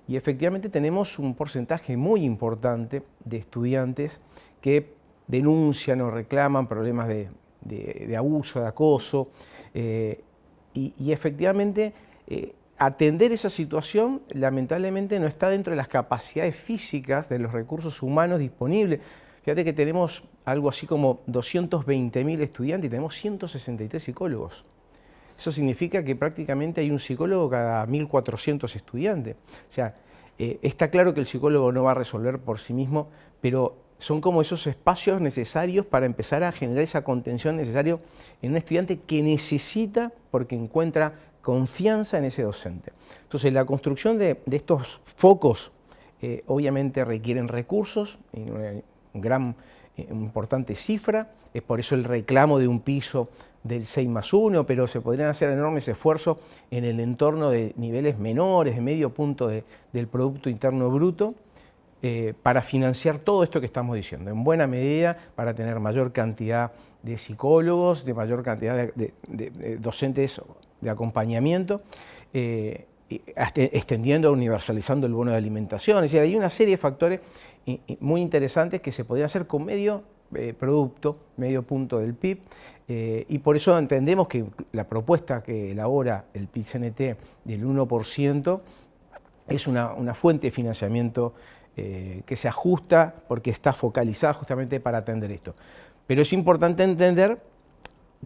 y efectivamente tenemos un porcentaje muy importante de estudiantes que denuncian o reclaman problemas de abuso, de acoso, y efectivamente atender esa situación lamentablemente no está dentro de las capacidades físicas de los recursos humanos disponibles. Fíjate que tenemos algo así como 220.000 estudiantes y tenemos 163 psicólogos. Eso significa que prácticamente hay un psicólogo cada 1.400 estudiantes. O sea, está claro que el psicólogo no va a resolver por sí mismo, pero son como esos espacios necesarios para empezar a generar esa contención necesaria en un estudiante que necesita porque encuentra confianza en ese docente. Entonces, la construcción de estos focos obviamente requieren recursos, una importante cifra, es por eso el reclamo de un piso del 6+1, pero se podrían hacer enormes esfuerzos en el entorno de niveles menores, de medio punto del Producto Interno Bruto, para financiar todo esto que estamos diciendo, en buena medida para tener mayor cantidad de psicólogos, de mayor cantidad de docentes de acompañamiento, extendiendo, universalizando el bono de alimentación. Es decir, hay una serie de factores muy interesantes que se podrían hacer con medio producto, medio punto del PIB, y por eso entendemos que la propuesta que elabora el PIT-CNT del 1% es una fuente de financiamiento que se ajusta porque está focalizada justamente para atender esto. Pero es importante entender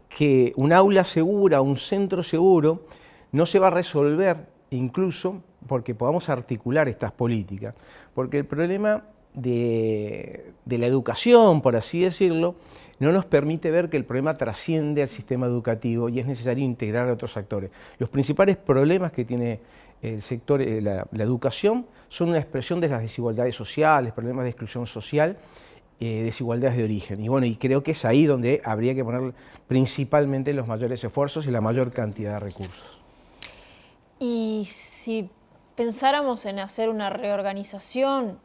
que un aula segura, un centro seguro, no se va a resolver incluso porque podamos articular estas políticas. Porque el problema de la educación, por así decirlo, no nos permite ver que el problema trasciende al sistema educativo y es necesario integrar a otros actores. Los principales problemas que tiene el sector, la educación, son una expresión de las desigualdades sociales, problemas de exclusión social, desigualdades de origen. Y bueno, y creo que es ahí donde habría que poner principalmente los mayores esfuerzos y la mayor cantidad de recursos. Y si pensáramos en hacer una reorganización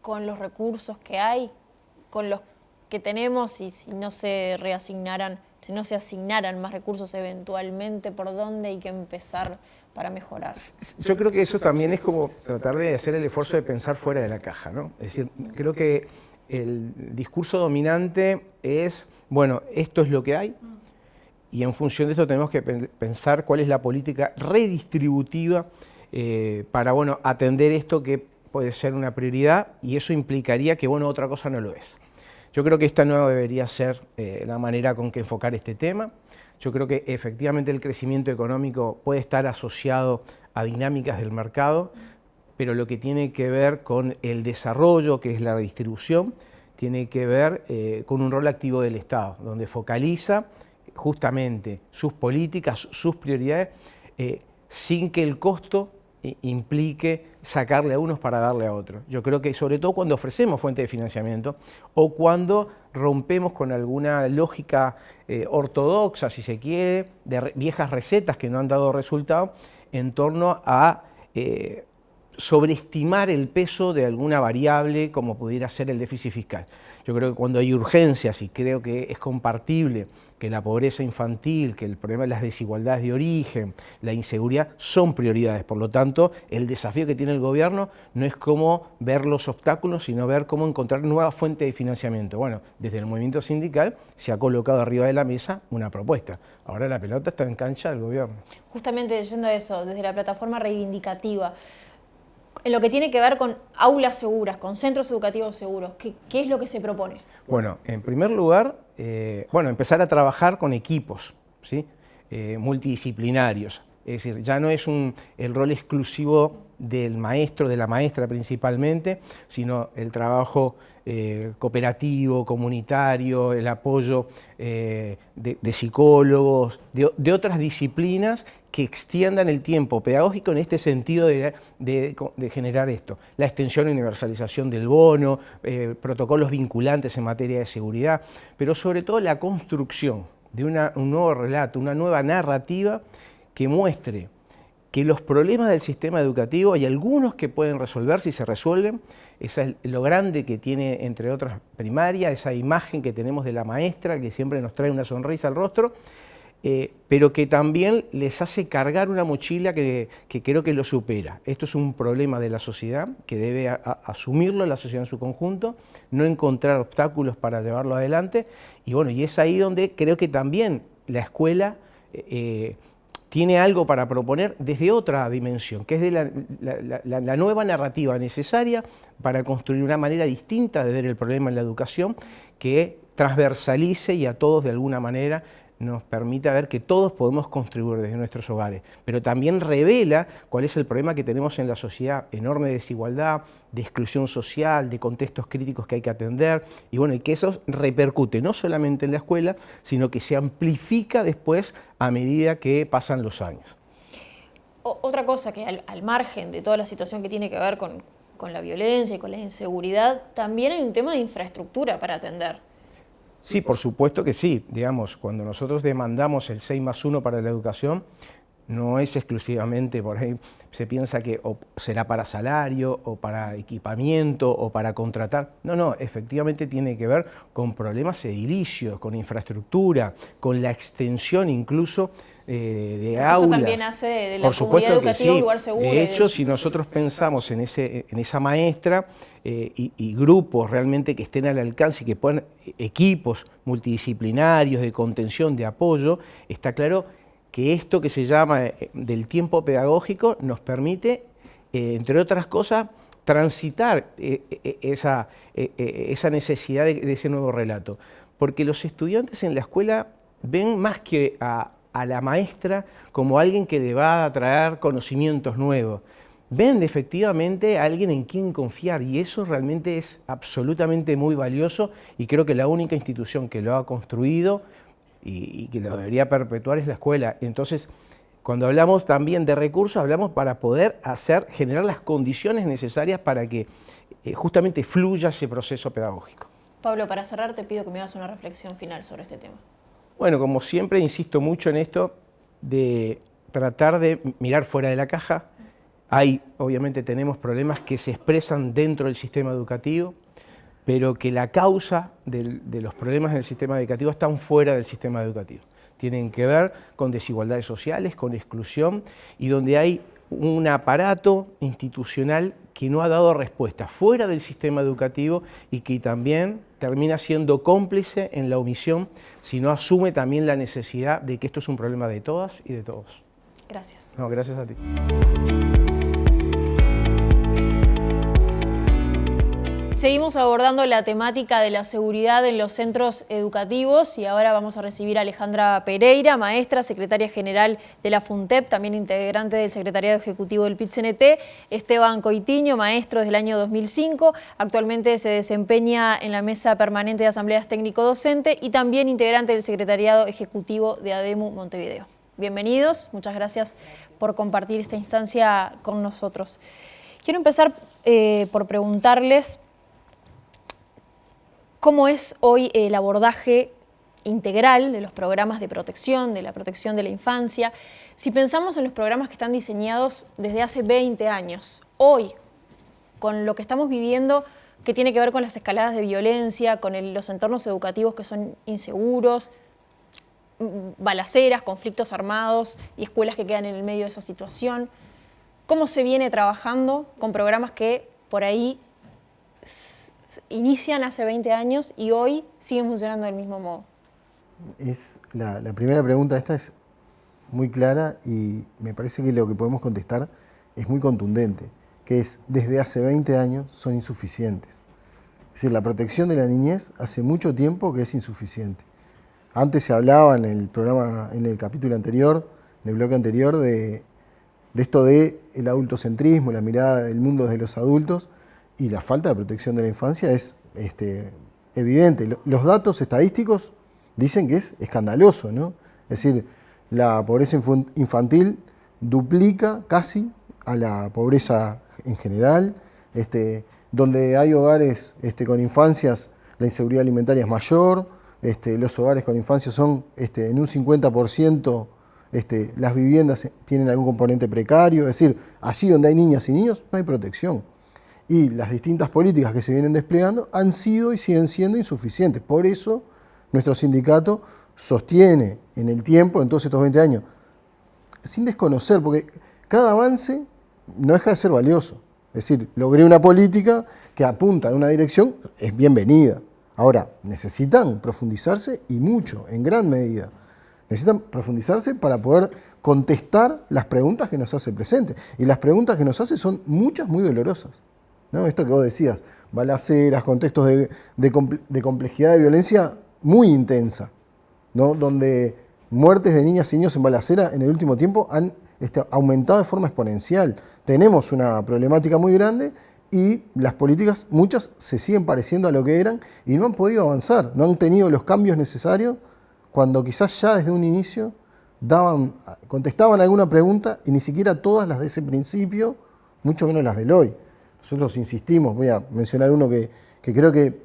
con los recursos que hay, con los que tenemos, y si no se reasignaran, si no se asignaran más recursos eventualmente, ¿por dónde hay que empezar para mejorar? Yo creo que eso también es como tratar de hacer el esfuerzo de pensar fuera de la caja, ¿no? Es decir, creo que el discurso dominante es, bueno, esto es lo que hay, y en función de esto tenemos que pensar cuál es la política redistributiva para, bueno, atender esto que puede ser una prioridad, y eso implicaría que, bueno, otra cosa no lo es. Yo creo que esta no debería ser la manera con que enfocar este tema. Yo creo que efectivamente el crecimiento económico puede estar asociado a dinámicas del mercado, pero lo que tiene que ver con el desarrollo, que es la redistribución, tiene que ver con un rol activo del Estado, donde focaliza justamente sus políticas, sus prioridades, sin que el costo implique sacarle a unos para darle a otros. Yo creo que sobre todo cuando ofrecemos fuentes de financiamiento o cuando rompemos con alguna lógica ortodoxa, si se quiere, de viejas recetas que no han dado resultado, en torno a sobreestimar el peso de alguna variable como pudiera ser el déficit fiscal. Yo creo que cuando hay urgencias, y creo que es compartible que la pobreza infantil, que el problema de las desigualdades de origen, la inseguridad, son prioridades. Por lo tanto, el desafío que tiene el gobierno no es cómo ver los obstáculos, sino ver cómo encontrar nuevas fuentes de financiamiento. Bueno, desde el movimiento sindical se ha colocado arriba de la mesa una propuesta. Ahora la pelota está en cancha del gobierno. Justamente yendo a eso, desde la plataforma reivindicativa, en lo que tiene que ver con aulas seguras, con centros educativos seguros, ¿qué es lo que se propone? Bueno, en primer lugar, empezar a trabajar con equipos, ¿sí? Multidisciplinarios. Es decir, ya no es el rol exclusivo del maestro, de la maestra principalmente, sino el trabajo cooperativo, comunitario, el apoyo de psicólogos, de otras disciplinas que extiendan el tiempo pedagógico en este sentido de generar esto. La extensión y universalización del bono, protocolos vinculantes en materia de seguridad, pero sobre todo la construcción de un nuevo relato, una nueva narrativa que muestre que los problemas del sistema educativo hay algunos que pueden resolverse y se resuelven. Eso es lo grande que tiene, entre otras, primaria, esa imagen que tenemos de la maestra que siempre nos trae una sonrisa al rostro, pero que también les hace cargar una mochila que creo que lo supera. Esto es un problema de la sociedad que debe asumirlo la sociedad en su conjunto, no encontrar obstáculos para llevarlo adelante, y bueno, y es ahí donde creo que también la escuela tiene algo para proponer desde otra dimensión, que es de la nueva narrativa necesaria para construir una manera distinta de ver el problema en la educación, que transversalice y a todos de alguna manera nos permita ver que todos podemos contribuir desde nuestros hogares, pero también revela cuál es el problema que tenemos en la sociedad, enorme desigualdad, de exclusión social, de contextos críticos que hay que atender, y bueno, y que eso repercute no solamente en la escuela, sino que se amplifica después a medida que pasan los años. Otra cosa que al margen de toda la situación que tiene que ver con la violencia y con la inseguridad, también hay un tema de infraestructura para atender. Sí, por supuesto que sí. Digamos, cuando nosotros demandamos el 6+1 para la educación, no es exclusivamente, por ahí se piensa que o será para salario, o para equipamiento, o para contratar. No, efectivamente tiene que ver con problemas edilicios, con infraestructura, con la extensión incluso de aulas. Eso también hace de la comunidad educativa un lugar seguro. De hecho, si nosotros pensamos en esa maestra y grupos realmente que estén al alcance y que puedan equipos multidisciplinarios de contención, de apoyo, está claro que esto que se llama del tiempo pedagógico nos permite, entre otras cosas, transitar esa necesidad de ese nuevo relato. Porque los estudiantes en la escuela ven más que a la maestra como alguien que le va a traer conocimientos nuevos. Ven efectivamente a alguien en quien confiar, y eso realmente es absolutamente muy valioso, y creo que la única institución que lo ha construido y que lo debería perpetuar es la escuela. Entonces, cuando hablamos también de recursos, hablamos para poder generar las condiciones necesarias para que justamente fluya ese proceso pedagógico. Pablo, para cerrar te pido que me hagas una reflexión final sobre este tema. Bueno, como siempre insisto mucho en esto de tratar de mirar fuera de la caja. Obviamente tenemos problemas que se expresan dentro del sistema educativo, pero que la causa de los problemas del sistema educativo están fuera del sistema educativo. Tienen que ver con desigualdades sociales, con exclusión, y donde hay un aparato institucional que no ha dado respuesta fuera del sistema educativo y que también termina siendo cómplice en la omisión si no asume también la necesidad de que esto es un problema de todas y de todos. Gracias. No, gracias a ti. Seguimos abordando la temática de la seguridad en los centros educativos y ahora vamos a recibir a Alejandra Pereira, maestra, secretaria general de la FUNTEP, también integrante del secretariado ejecutivo del PIT-CNT, Esteban Coitiño, maestro desde el año 2005, actualmente se desempeña en la mesa permanente de asambleas técnico-docente y también integrante del secretariado ejecutivo de ADEMU Montevideo. Bienvenidos, muchas gracias por compartir esta instancia con nosotros. Quiero empezar por preguntarles cómo es hoy el abordaje integral de los programas de protección, de la protección de la infancia. Si pensamos en los programas que están diseñados desde hace 20 años, hoy, con lo que estamos viviendo, que tiene que ver con las escaladas de violencia, con los entornos educativos que son inseguros, balaceras, conflictos armados y escuelas que quedan en el medio de esa situación, ¿cómo se viene trabajando con programas que por ahí inician hace 20 años y hoy siguen funcionando del mismo modo? La primera pregunta esta es muy clara y me parece que lo que podemos contestar es muy contundente, que es desde hace 20 años son insuficientes. Es decir, la protección de la niñez hace mucho tiempo que es insuficiente. Antes se hablaba en el programa, en el capítulo anterior, en el bloque anterior, de esto del adultocentrismo, la mirada del mundo desde los adultos, y la falta de protección de la infancia es evidente. Los datos estadísticos dicen que es escandaloso, ¿no? Es decir, la pobreza infantil duplica casi a la pobreza en general. Donde hay hogares con infancias, la inseguridad alimentaria es mayor. Los hogares con infancias son en un 50%, las viviendas tienen algún componente precario. Es decir, allí donde hay niñas y niños no hay protección. Y las distintas políticas que se vienen desplegando han sido y siguen siendo insuficientes. Por eso nuestro sindicato sostiene en el tiempo, en todos estos 20 años, sin desconocer, porque cada avance no deja de ser valioso. Es decir, logré una política que apunta en una dirección, es bienvenida. Ahora, necesitan profundizarse y mucho, en gran medida. necesitan profundizarse para poder contestar las preguntas que nos hace el presente. Y las preguntas que nos hace son muchas muy dolorosas, ¿no? Esto que vos decías, balaceras, contextos de complejidad de violencia muy intensa, ¿no? Donde muertes de niñas y niños en balacera en el último tiempo han aumentado de forma exponencial. Tenemos una problemática muy grande y las políticas, muchas se siguen pareciendo a lo que eran y no han podido avanzar, no han tenido los cambios necesarios cuando quizás ya desde un inicio contestaban alguna pregunta y ni siquiera todas las de ese principio, mucho menos las del hoy. Nosotros insistimos, voy a mencionar uno que creo que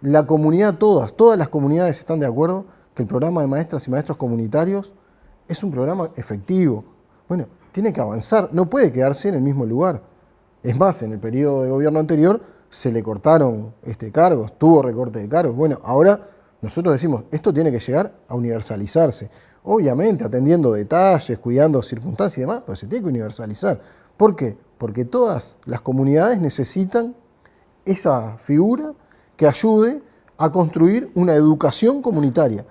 la comunidad, todas las comunidades están de acuerdo que el programa de maestras y maestros comunitarios es un programa efectivo. Bueno, tiene que avanzar, no puede quedarse en el mismo lugar. Es más, en el periodo de gobierno anterior se le cortaron cargos, tuvo recorte de cargos. Bueno, ahora nosotros decimos, esto tiene que llegar a universalizarse. Obviamente, atendiendo detalles, cuidando circunstancias y demás, pero se tiene que universalizar. ¿Por qué? Porque todas las comunidades necesitan esa figura que ayude a construir una educación comunitaria,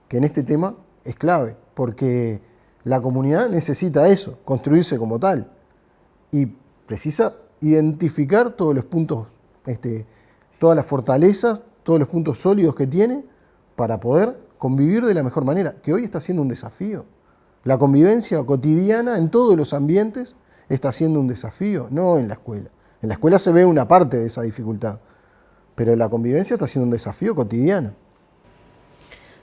que en este tema es clave, porque la comunidad necesita eso, construirse como tal, y precisa identificar todos los puntos, todas las fortalezas, todos los puntos sólidos que tiene para poder convivir de la mejor manera, que hoy está siendo un desafío. La convivencia cotidiana en todos los ambientes está siendo un desafío, no en la escuela. En la escuela se ve una parte de esa dificultad, pero la convivencia está siendo un desafío cotidiano.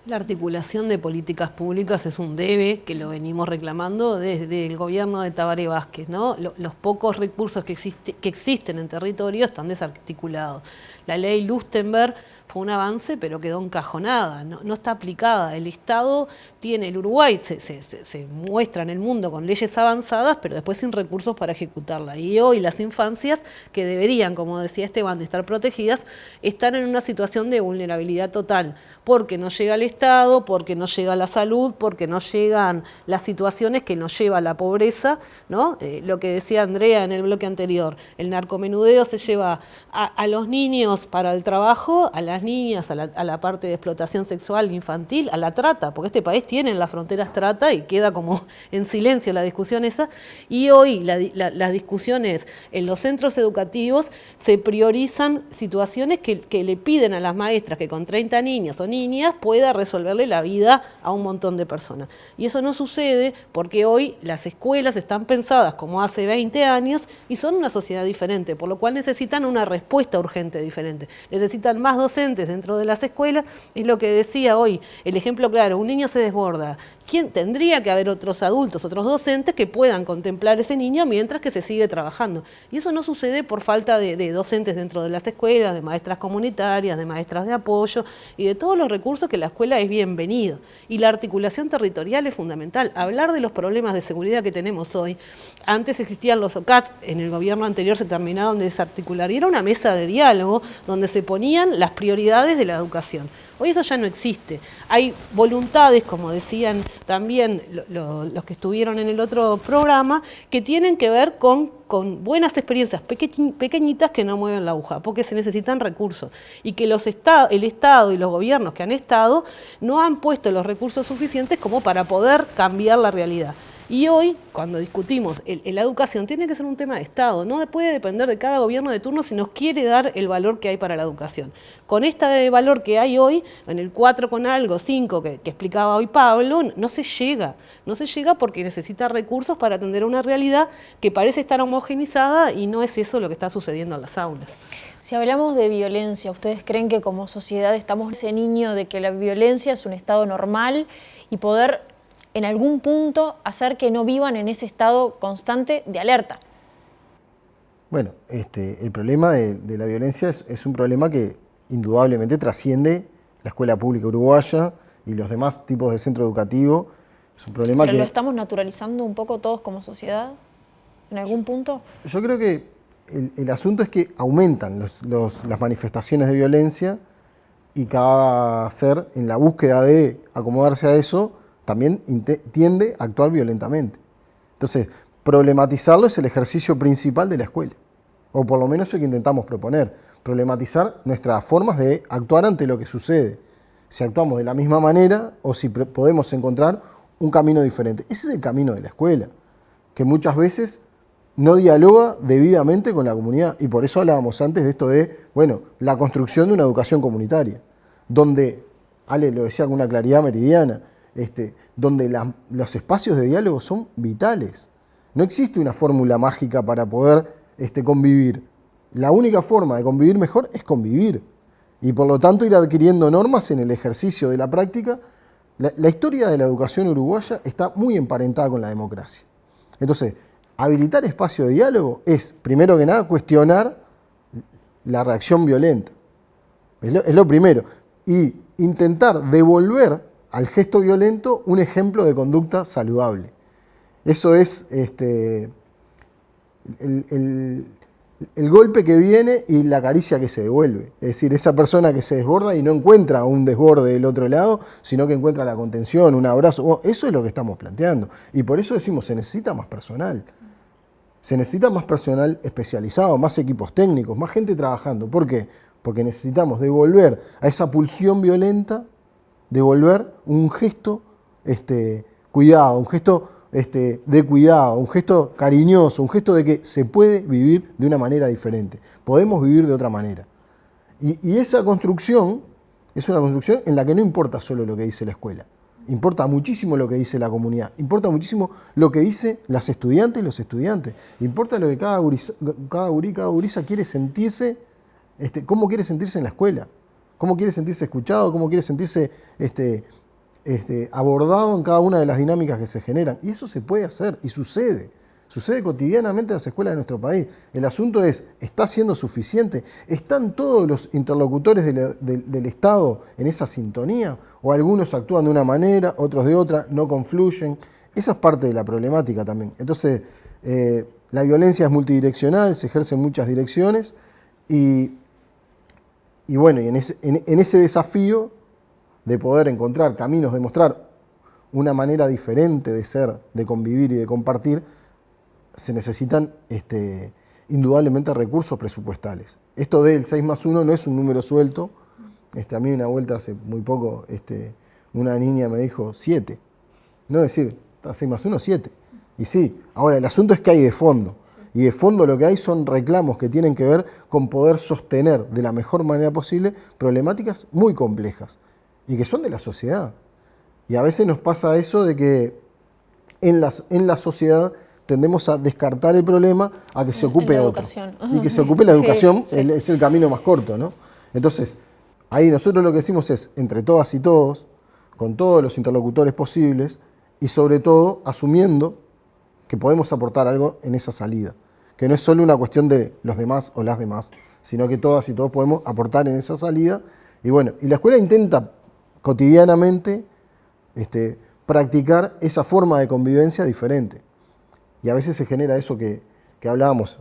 La articulación de políticas públicas es un debe que lo venimos reclamando desde el gobierno de Tabaré Vázquez, ¿no? Los pocos recursos que existen en territorio están desarticulados. La ley Lustenberg fue un avance, pero quedó encajonada, no está aplicada. El Estado tiene, el Uruguay se muestra en el mundo con leyes avanzadas, pero después sin recursos para ejecutarla. Y hoy las infancias, que deberían, como decía Esteban, de estar protegidas, están en una situación de vulnerabilidad total, porque no llega el Estado, porque no llega la salud, porque no llegan las situaciones que nos lleva a la pobreza, ¿no? Lo que decía Andrea en el bloque anterior, el narcomenudeo se lleva a los niños para el trabajo, a las niñas, a la parte de explotación sexual infantil, a la trata, porque este país tiene en las fronteras trata y queda como en silencio la discusión esa, y hoy las discusiones en los centros educativos se priorizan situaciones que le piden a las maestras que con 30 niños o niñas pueda resolverle la vida a un montón de personas. Y eso no sucede porque hoy las escuelas están pensadas como hace 20 años y son una sociedad diferente, por lo cual necesitan una respuesta urgente diferente. Necesitan más docentes dentro de las escuelas. Es lo que decía hoy, el ejemplo claro, un niño se desborda. Tendría que haber otros adultos, otros docentes que puedan contemplar ese niño mientras que se sigue trabajando. Y eso no sucede por falta de docentes dentro de las escuelas, de maestras comunitarias, de maestras de apoyo y de todos los recursos que la escuela es bienvenido. Y la articulación territorial es fundamental. Hablar de los problemas de seguridad que tenemos hoy. Antes existían los OCAT, en el gobierno anterior se terminaron de desarticular y era una mesa de diálogo donde se ponían las prioridades de la educación. Hoy eso ya no existe. Hay voluntades, como decían también los que estuvieron en el otro programa, que tienen que ver con buenas experiencias pequeñitas que no mueven la aguja, porque se necesitan recursos. Y que el Estado y los gobiernos que han estado no han puesto los recursos suficientes como para poder cambiar la realidad. Y hoy, cuando discutimos la educación, tiene que ser un tema de Estado, no puede depender de cada gobierno de turno si nos quiere dar el valor que hay para la educación. Con este valor que hay hoy, en el 4 con algo, 5 que explicaba hoy Pablo, no se llega porque necesita recursos para atender a una realidad que parece estar homogenizada y no es eso lo que está sucediendo en las aulas. Si hablamos de violencia, ¿ustedes creen que como sociedad estamos ese niño de que la violencia es un estado normal y poder en algún punto hacer que no vivan en ese estado constante de alerta? Bueno, el problema de la violencia es un problema que indudablemente trasciende la escuela pública uruguaya y los demás tipos de centro educativo. Es un problema ¿Pero lo estamos naturalizando un poco todos como sociedad en algún punto? Yo creo que el asunto es que aumentan las manifestaciones de violencia y cada ser en la búsqueda de acomodarse a eso también tiende a actuar violentamente. Entonces, problematizarlo es el ejercicio principal de la escuela, o por lo menos es lo que intentamos proponer, problematizar nuestras formas de actuar ante lo que sucede. si actuamos de la misma manera o si podemos encontrar un camino diferente. Ese es el camino de la escuela, que muchas veces no dialoga debidamente con la comunidad. Y por eso hablábamos antes de esto de, bueno, la construcción de una educación comunitaria, donde, Ale lo decía con una claridad meridiana, donde los espacios de diálogo son vitales. No existe una fórmula mágica para poder convivir. La única forma de convivir mejor es convivir. Y por lo tanto ir adquiriendo normas en el ejercicio de la práctica. La historia de la educación uruguaya está muy emparentada con la democracia. Entonces, habilitar espacio de diálogo es, primero que nada, cuestionar la reacción violenta. Es lo primero. Y intentar devolver al gesto violento un ejemplo de conducta saludable. Eso es el golpe que viene y la caricia que se devuelve. Es decir, esa persona que se desborda y no encuentra un desborde del otro lado, sino que encuentra la contención, un abrazo. Bueno, eso es lo que estamos planteando. Y por eso decimos, se necesita más personal. Se necesita más personal especializado, más equipos técnicos, más gente trabajando. ¿Por qué? Porque necesitamos devolver a esa pulsión violenta, devolver un gesto cuidado, un gesto de cuidado, un gesto cariñoso, un gesto de que se puede vivir de una manera diferente. Podemos vivir de otra manera. Y esa construcción es una construcción en la que no importa solo lo que dice la escuela. Importa muchísimo lo que dice la comunidad, importa muchísimo lo que dicen las estudiantes y los estudiantes. Importa lo que cada gurisa quiere sentirse, cómo quiere sentirse en la escuela, cómo quiere sentirse escuchado, cómo quiere sentirse abordado en cada una de las dinámicas que se generan. Y eso se puede hacer y sucede cotidianamente en las escuelas de nuestro país. El asunto es, ¿está siendo suficiente? ¿Están todos los interlocutores del Estado en esa sintonía? ¿O algunos actúan de una manera, otros de otra, no confluyen? Esa es parte de la problemática también. Entonces, la violencia es multidireccional, se ejerce en muchas direcciones y bueno, y en ese desafío de poder encontrar caminos, de mostrar una manera diferente de ser, de convivir y de compartir, se necesitan indudablemente recursos presupuestales. Esto del 6+1 no es un número suelto. A mí una vuelta hace muy poco, una niña me dijo 7. No decir, 6+1, 7. Y sí, ahora el asunto es que hay de fondo. Y de fondo lo que hay son reclamos que tienen que ver con poder sostener de la mejor manera posible problemáticas muy complejas y que son de la sociedad. Y a veces nos pasa eso de que en la sociedad tendemos a descartar el problema a que se ocupe otro. Y que se ocupe la educación es el camino más corto, ¿no? Entonces, ahí nosotros lo que decimos es, entre todas y todos, con todos los interlocutores posibles, y sobre todo asumiendo que podemos aportar algo en esa salida. Que no es solo una cuestión de los demás o las demás, sino que todas y todos podemos aportar en esa salida. Y bueno, y la escuela intenta cotidianamente practicar esa forma de convivencia diferente. Y a veces se genera eso que hablábamos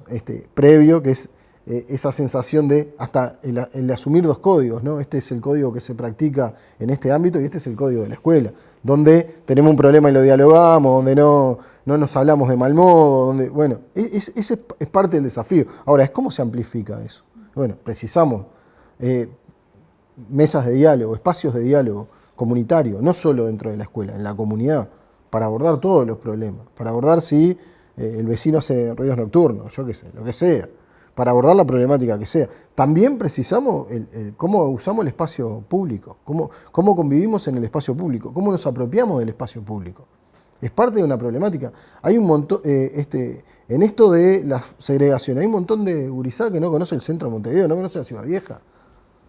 previo, que es esa sensación de hasta el asumir dos códigos, ¿no? Este es el código que se practica en este ámbito y este es el código de la escuela, donde tenemos un problema y lo dialogamos, donde no nos hablamos de mal modo, donde, bueno, ese es parte del desafío. Ahora, es cómo se amplifica eso. Bueno, precisamos mesas de diálogo, espacios de diálogo comunitario, no solo dentro de la escuela, en la comunidad, para abordar todos los problemas, para abordar si el vecino hace ruidos nocturnos, yo qué sé, lo que sea, para abordar la problemática que sea. También precisamos cómo usamos el espacio público, cómo convivimos en el espacio público, cómo nos apropiamos del espacio público. Es parte de una problemática. Hay un montón, en esto de la segregación, hay un montón de gurizada que no conoce el centro de Montevideo, no conoce la Ciudad Vieja.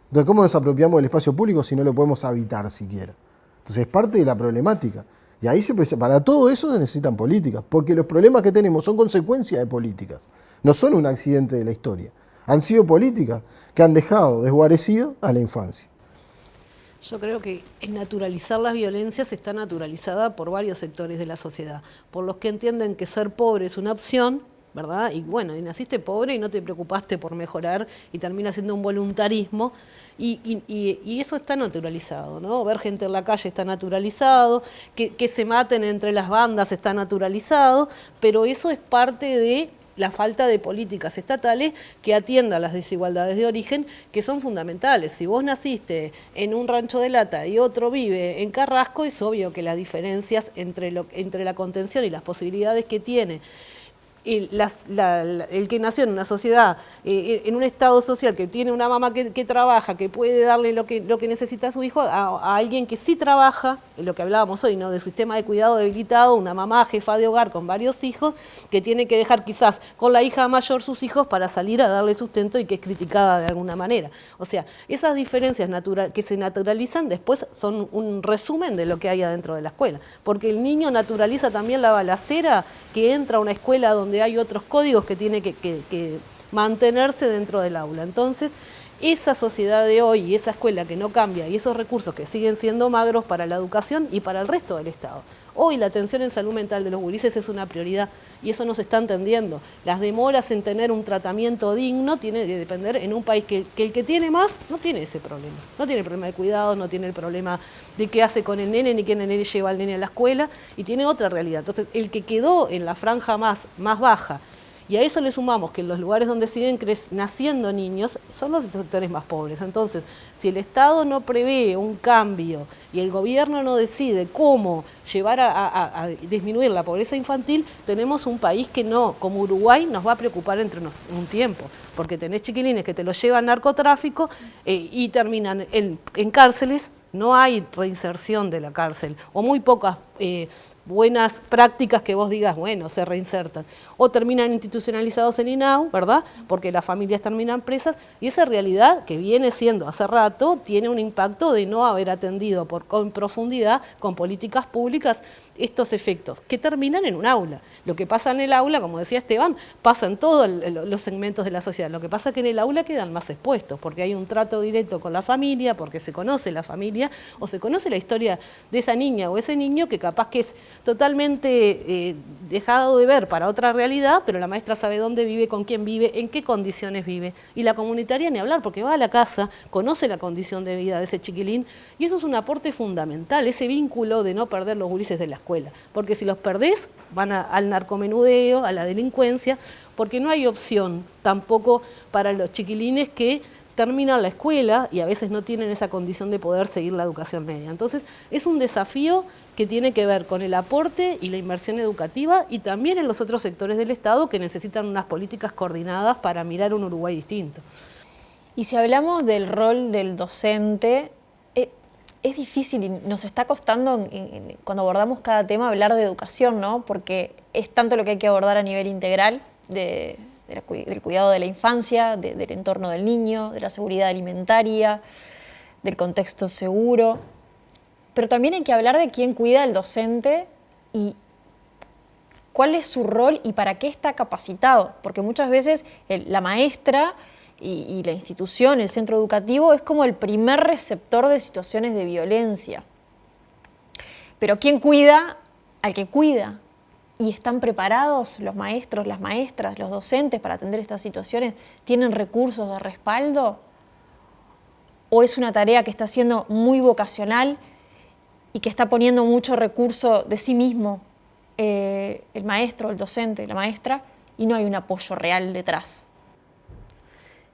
Entonces, ¿cómo nos apropiamos del espacio público si no lo podemos habitar siquiera? Entonces, es parte de la problemática. Y ahí para todo eso se necesitan políticas, porque los problemas que tenemos son consecuencia de políticas, no son un accidente de la historia. Han sido políticas que han dejado desguarecido a la infancia. Yo creo que en naturalizar las violencias está naturalizada por varios sectores de la sociedad, por los que entienden que ser pobre es una opción, ¿verdad? Y bueno, y naciste pobre y no te preocupaste por mejorar y termina siendo un voluntarismo y eso está naturalizado, ¿no? Ver gente en la calle está naturalizado, que se maten entre las bandas está naturalizado, pero eso es parte de la falta de políticas estatales que atiendan las desigualdades de origen, que son fundamentales. Si vos naciste en un rancho de lata y otro vive en Carrasco, es obvio que las diferencias entre la contención y las posibilidades que tiene el que nació en una sociedad, en un estado social, que tiene una mamá que trabaja, que puede darle lo que necesita a su hijo, a alguien que sí trabaja, lo que hablábamos hoy, ¿no?, del sistema de cuidado debilitado, una mamá jefa de hogar con varios hijos, que tiene que dejar quizás con la hija mayor sus hijos para salir a darle sustento y que es criticada de alguna manera. O sea, esas diferencias que se naturalizan después son un resumen de lo que hay adentro de la escuela, porque el niño naturaliza también la balacera, que entra a una escuela donde hay otros códigos que tiene que mantenerse dentro del aula. Entonces, esa sociedad de hoy y esa escuela que no cambia y esos recursos que siguen siendo magros para la educación y para el resto del Estado. Hoy la atención en salud mental de los gurises es una prioridad y eso no se está entendiendo. Las demoras en tener un tratamiento digno tiene que depender en un país que el que tiene más no tiene ese problema. No tiene el problema de cuidado, no tiene el problema de qué hace con el nene, ni quién el nene lleva al nene a la escuela, y tiene otra realidad. Entonces, el que quedó en la franja más baja, y a eso le sumamos que en los lugares donde siguen naciendo niños son los sectores más pobres. Entonces, si el Estado no prevé un cambio y el gobierno no decide cómo llevar a disminuir la pobreza infantil, tenemos un país que no, como Uruguay, nos va a preocupar entre un tiempo, porque tenés chiquilines que te los llevan narcotráfico y terminan en cárceles. No hay reinserción de la cárcel, o muy pocas buenas prácticas que vos digas, bueno, se reinsertan. O terminan institucionalizados en INAU, ¿verdad? Porque las familias terminan presas, y esa realidad que viene siendo hace rato tiene un impacto de no haber atendido con profundidad, con políticas públicas, estos efectos, que terminan en un aula. Lo que pasa en el aula, como decía Esteban, pasa en todos los segmentos de la sociedad. Lo que pasa es que en el aula quedan más expuestos, porque hay un trato directo con la familia, porque se conoce la familia, o se conoce la historia de esa niña o ese niño que capaz que es totalmente dejado de ver para otra realidad, pero la maestra sabe dónde vive, con quién vive, en qué condiciones vive. Y la comunitaria ni hablar, porque va a la casa, conoce la condición de vida de ese chiquilín, y eso es un aporte fundamental, ese vínculo de no perder los gurises de la escuela, porque si los perdés van al narcomenudeo, a la delincuencia, porque no hay opción tampoco para los chiquilines que terminan la escuela y a veces no tienen esa condición de poder seguir la educación media. Entonces, es un desafío que tiene que ver con el aporte y la inversión educativa, y también en los otros sectores del Estado que necesitan unas políticas coordinadas para mirar un Uruguay distinto. Y si hablamos del rol del docente, es difícil y nos está costando cuando abordamos cada tema hablar de educación, ¿no? Porque es tanto lo que hay que abordar a nivel integral del cuidado de la infancia, del entorno del niño, de la seguridad alimentaria, del contexto seguro. Pero también hay que hablar de quién cuida al docente y cuál es su rol y para qué está capacitado. Porque muchas veces la maestra y la institución, el centro educativo, es como el primer receptor de situaciones de violencia. Pero ¿quién cuida al que cuida? ¿Y están preparados los maestros, las maestras, los docentes para atender estas situaciones? ¿Tienen recursos de respaldo? ¿O es una tarea que está siendo muy vocacional y que está poniendo mucho recurso de sí mismo el maestro, el docente, la maestra, y no hay un apoyo real detrás?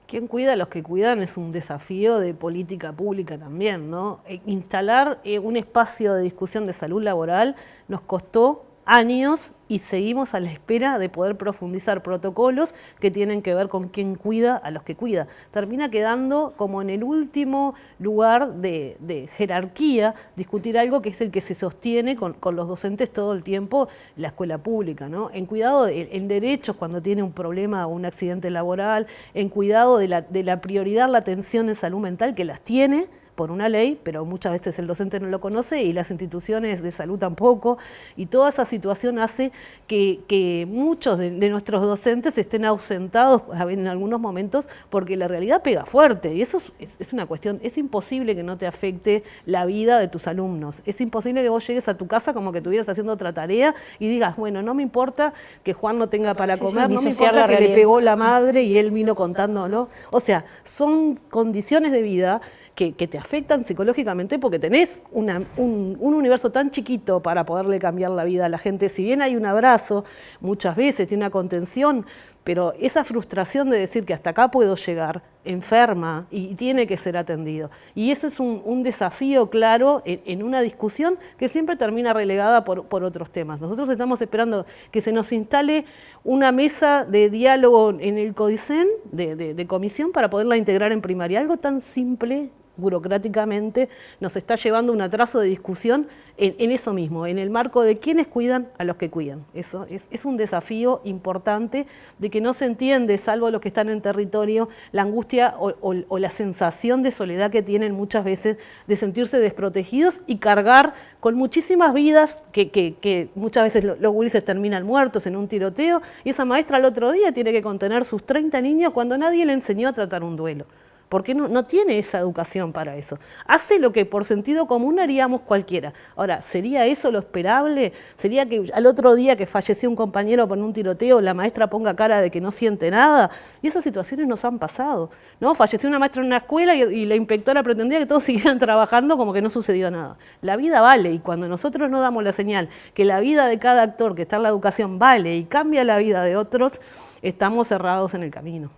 ¿Quién cuida a los que cuidan? Es un desafío de política pública también, ¿no? Instalar un espacio de discusión de salud laboral nos costó años y seguimos a la espera de poder profundizar protocolos que tienen que ver con quién cuida a los que cuida. Termina quedando como en el último lugar de jerarquía discutir algo que es el que se sostiene con los docentes todo el tiempo, la escuela pública, ¿no? En cuidado, en derechos cuando tiene un problema o un accidente laboral, en cuidado de la prioridad, la atención en salud mental, que las tiene por una ley, pero muchas veces el docente no lo conoce y las instituciones de salud tampoco, y toda esa situación hace que muchos de nuestros docentes estén ausentados en algunos momentos porque la realidad pega fuerte, y eso es una cuestión, es imposible que no te afecte la vida de tus alumnos, es imposible que vos llegues a tu casa como que estuvieras haciendo otra tarea y digas, bueno, no me importa que Juan no tenga para comer, no me importa que le pegó la madre y él vino contándolo, o sea, son condiciones de vida que te afectan psicológicamente porque tenés un universo tan chiquito para poderle cambiar la vida a la gente. Si bien hay un abrazo, muchas veces tiene una contención, pero esa frustración de decir que hasta acá puedo llegar, enferma y tiene que ser atendido. Y eso es un desafío claro en una discusión que siempre termina relegada por otros temas. Nosotros estamos esperando que se nos instale una mesa de diálogo en el CODICEN, de comisión, para poderla integrar en primaria. Algo tan simple, burocráticamente, nos está llevando un atraso de discusión en eso mismo, en el marco de quiénes cuidan a los que cuidan. Eso es un desafío importante de que no se entiende, salvo los que están en territorio, la angustia o la sensación de soledad que tienen muchas veces de sentirse desprotegidos y cargar con muchísimas vidas que muchas veces los gurises terminan muertos en un tiroteo, y esa maestra al otro día tiene que contener sus 30 niños cuando nadie le enseñó a tratar un duelo. Porque no tiene esa educación para eso. Hace lo que por sentido común haríamos cualquiera. Ahora, ¿sería eso lo esperable? ¿Sería que al otro día que falleció un compañero por un tiroteo, la maestra ponga cara de que no siente nada? Y esas situaciones nos han pasado, ¿no? Falleció una maestra en una escuela y la inspectora pretendía que todos siguieran trabajando como que no sucedió nada. La vida vale, y cuando nosotros no damos la señal que la vida de cada actor que está en la educación vale y cambia la vida de otros, estamos cerrados en el camino.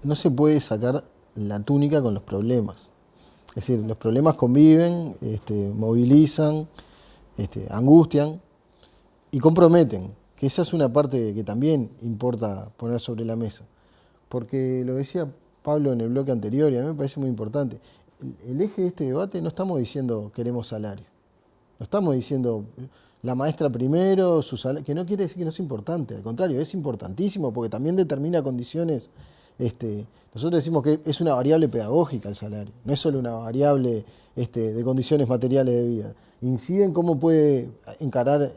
No se puede sacar la túnica con los problemas. Es decir, los problemas conviven, movilizan, angustian y comprometen, que esa es una parte que también importa poner sobre la mesa. Porque lo decía Pablo en el bloque anterior y a mí me parece muy importante. El eje de este debate no estamos diciendo queremos salario. No estamos diciendo la maestra primero, su salario, que no quiere decir que no es importante. Al contrario, es importantísimo porque también determina condiciones. Nosotros decimos que es una variable pedagógica el salario, no es solo una variable de condiciones materiales de vida. Incide en cómo puede encarar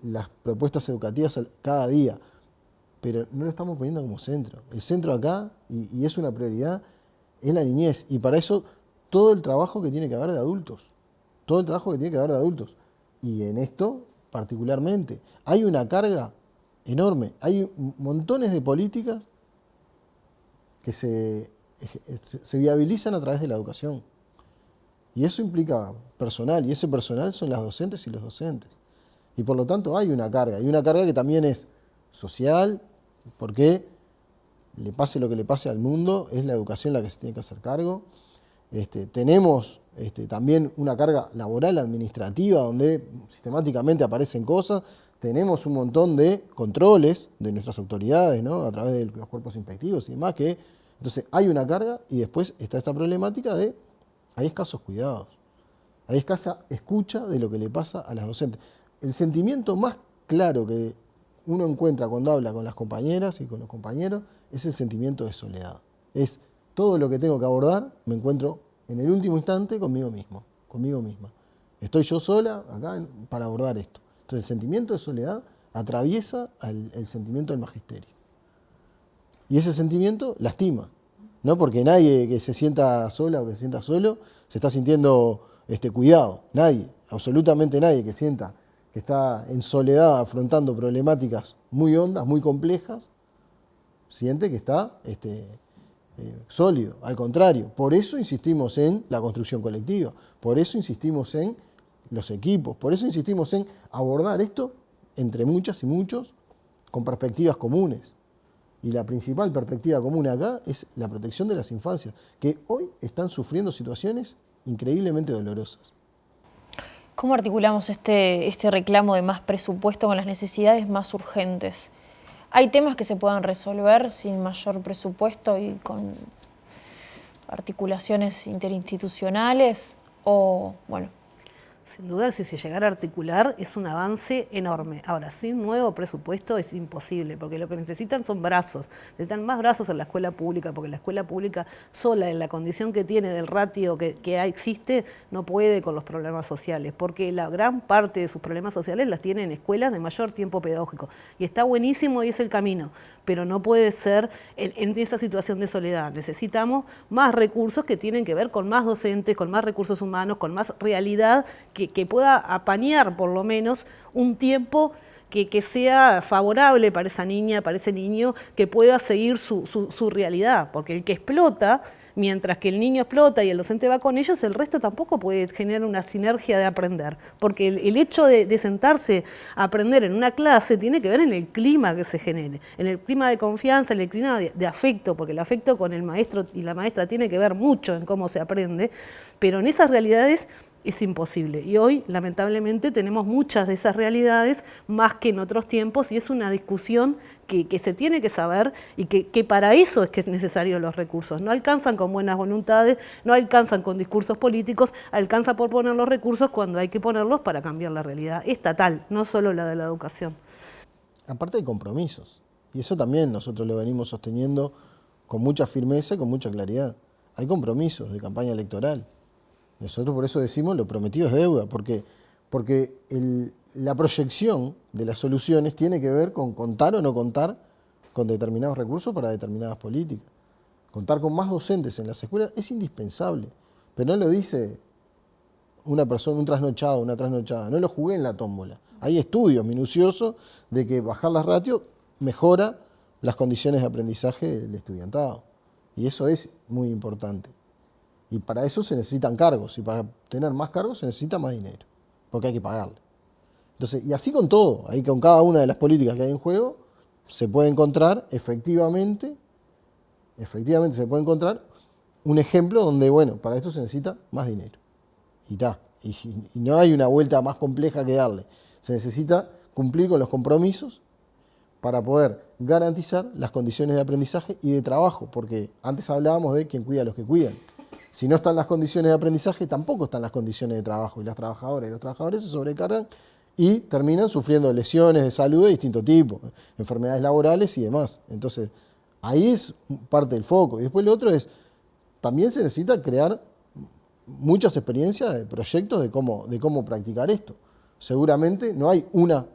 las propuestas educativas cada día, pero no lo estamos poniendo como centro. El centro acá, y es una prioridad, es la niñez, y para eso todo el trabajo que tiene que haber de adultos, y en esto particularmente. Hay una carga enorme, hay montones de políticas que se viabilizan a través de la educación. Y eso implica personal, y ese personal son las docentes y los docentes. Y por lo tanto hay una carga, y una carga que también es social, porque le pase lo que le pase al mundo, es la educación la que se tiene que hacer cargo. Tenemos también una carga laboral, administrativa, donde sistemáticamente aparecen cosas. Tenemos un montón de controles de nuestras autoridades, ¿no? A través de los cuerpos inspectivos y demás. Entonces hay una carga y después está esta problemática de hay escasos cuidados, hay escasa escucha de lo que le pasa a las docentes. El sentimiento más claro que uno encuentra cuando habla con las compañeras y con los compañeros es el sentimiento de soledad. Es todo lo que tengo que abordar, me encuentro en el último instante conmigo mismo, conmigo misma. Estoy yo sola acá para abordar esto. Entonces el sentimiento de soledad atraviesa el sentimiento del magisterio. Y ese sentimiento lastima, ¿no? Porque nadie que se sienta sola o que se sienta solo se está sintiendo cuidado. Nadie, absolutamente nadie que sienta que está en soledad afrontando problemáticas muy hondas, muy complejas, siente que está sólido. Al contrario, por eso insistimos en la construcción colectiva, por eso insistimos en los equipos, por eso insistimos en abordar esto entre muchas y muchos con perspectivas comunes. Y la principal perspectiva común acá es la protección de las infancias, que hoy están sufriendo situaciones increíblemente dolorosas. ¿Cómo articulamos este reclamo de más presupuesto con las necesidades más urgentes? ¿Hay temas que se puedan resolver sin mayor presupuesto y con articulaciones interinstitucionales? O, bueno... Sin duda, si se llegara a articular, es un avance enorme. Ahora, sin nuevo presupuesto es imposible, porque lo que necesitan son brazos. Necesitan más brazos en la escuela pública, porque la escuela pública sola, en la condición que tiene del ratio que existe, no puede con los problemas sociales, porque la gran parte de sus problemas sociales las tiene en escuelas de mayor tiempo pedagógico. Y está buenísimo y es el camino, pero no puede ser en esa situación de soledad. Necesitamos más recursos que tienen que ver con más docentes, con más recursos humanos, con más realidad, que pueda apañar por lo menos un tiempo que sea favorable para esa niña, para ese niño, que pueda seguir su realidad, porque el que explota, mientras que el niño explota y el docente va con ellos, el resto tampoco puede generar una sinergia de aprender, porque el hecho de sentarse a aprender en una clase tiene que ver en el clima que se genere, en el clima de confianza, en el clima de afecto, porque el afecto con el maestro y la maestra tiene que ver mucho en cómo se aprende, pero en esas realidades es imposible. Y hoy, lamentablemente, tenemos muchas de esas realidades más que en otros tiempos, y es una discusión que se tiene que saber y que para eso es que es necesario los recursos. No alcanzan con buenas voluntades, no alcanzan con discursos políticos, alcanza por poner los recursos cuando hay que ponerlos para cambiar la realidad estatal, no solo la de la educación. Aparte hay compromisos, y eso también nosotros lo venimos sosteniendo con mucha firmeza y con mucha claridad. Hay compromisos de campaña electoral. Nosotros por eso decimos lo prometido es deuda, porque la proyección de las soluciones tiene que ver con contar o no contar con determinados recursos para determinadas políticas. Contar con más docentes en las escuelas es indispensable, pero no lo dice una persona, un trasnochado, una trasnochada, no lo jugué en la tómbola. Hay estudios minuciosos de que bajar las ratios mejora las condiciones de aprendizaje del estudiantado, y eso es muy importante. Y para eso se necesitan cargos, y para tener más cargos se necesita más dinero, porque hay que pagarle. Entonces, y así con todo, ahí con cada una de las políticas que hay en juego, se puede encontrar efectivamente se puede encontrar un ejemplo donde, bueno, para esto se necesita más dinero. Y no hay una vuelta más compleja que darle. Se necesita cumplir con los compromisos para poder garantizar las condiciones de aprendizaje y de trabajo, porque antes hablábamos de quien cuida a los que cuidan. Si no están las condiciones de aprendizaje, tampoco están las condiciones de trabajo, y las trabajadoras y los trabajadores se sobrecargan y terminan sufriendo lesiones de salud de distinto tipo, enfermedades laborales y demás. Entonces, ahí es parte del foco. Y después lo otro es, también se necesita crear muchas experiencias de proyectos de cómo practicar esto. Seguramente no hay una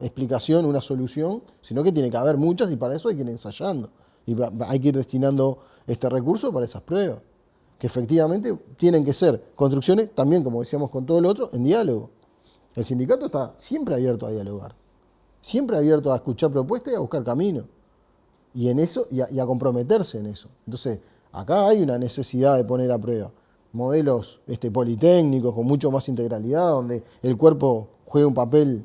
explicación, una solución, sino que tiene que haber muchas, y para eso hay que ir ensayando. Y hay que ir destinando este recurso para esas pruebas, que efectivamente tienen que ser construcciones, también como decíamos con todo lo otro, en diálogo. El sindicato está siempre abierto a dialogar, siempre abierto a escuchar propuestas y a buscar caminos, y en eso, y a comprometerse en eso. Entonces, acá hay una necesidad de poner a prueba modelos politécnicos con mucho más integralidad, donde el cuerpo juega un papel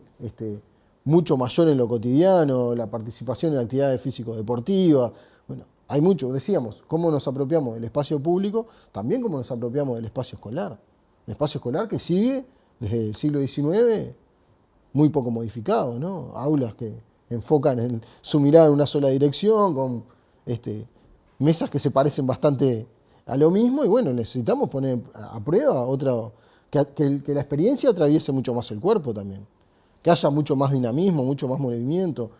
mucho mayor en lo cotidiano, la participación en actividades físico-deportivas. Bueno, hay mucho, decíamos, cómo nos apropiamos del espacio público, también cómo nos apropiamos del espacio escolar. El espacio escolar que sigue desde el siglo XIX muy poco modificado, ¿no? Aulas que enfocan su mirada en una sola dirección, con mesas que se parecen bastante a lo mismo, y bueno, necesitamos poner a prueba que la experiencia atraviese mucho más el cuerpo también, que haya mucho más dinamismo, mucho más movimiento,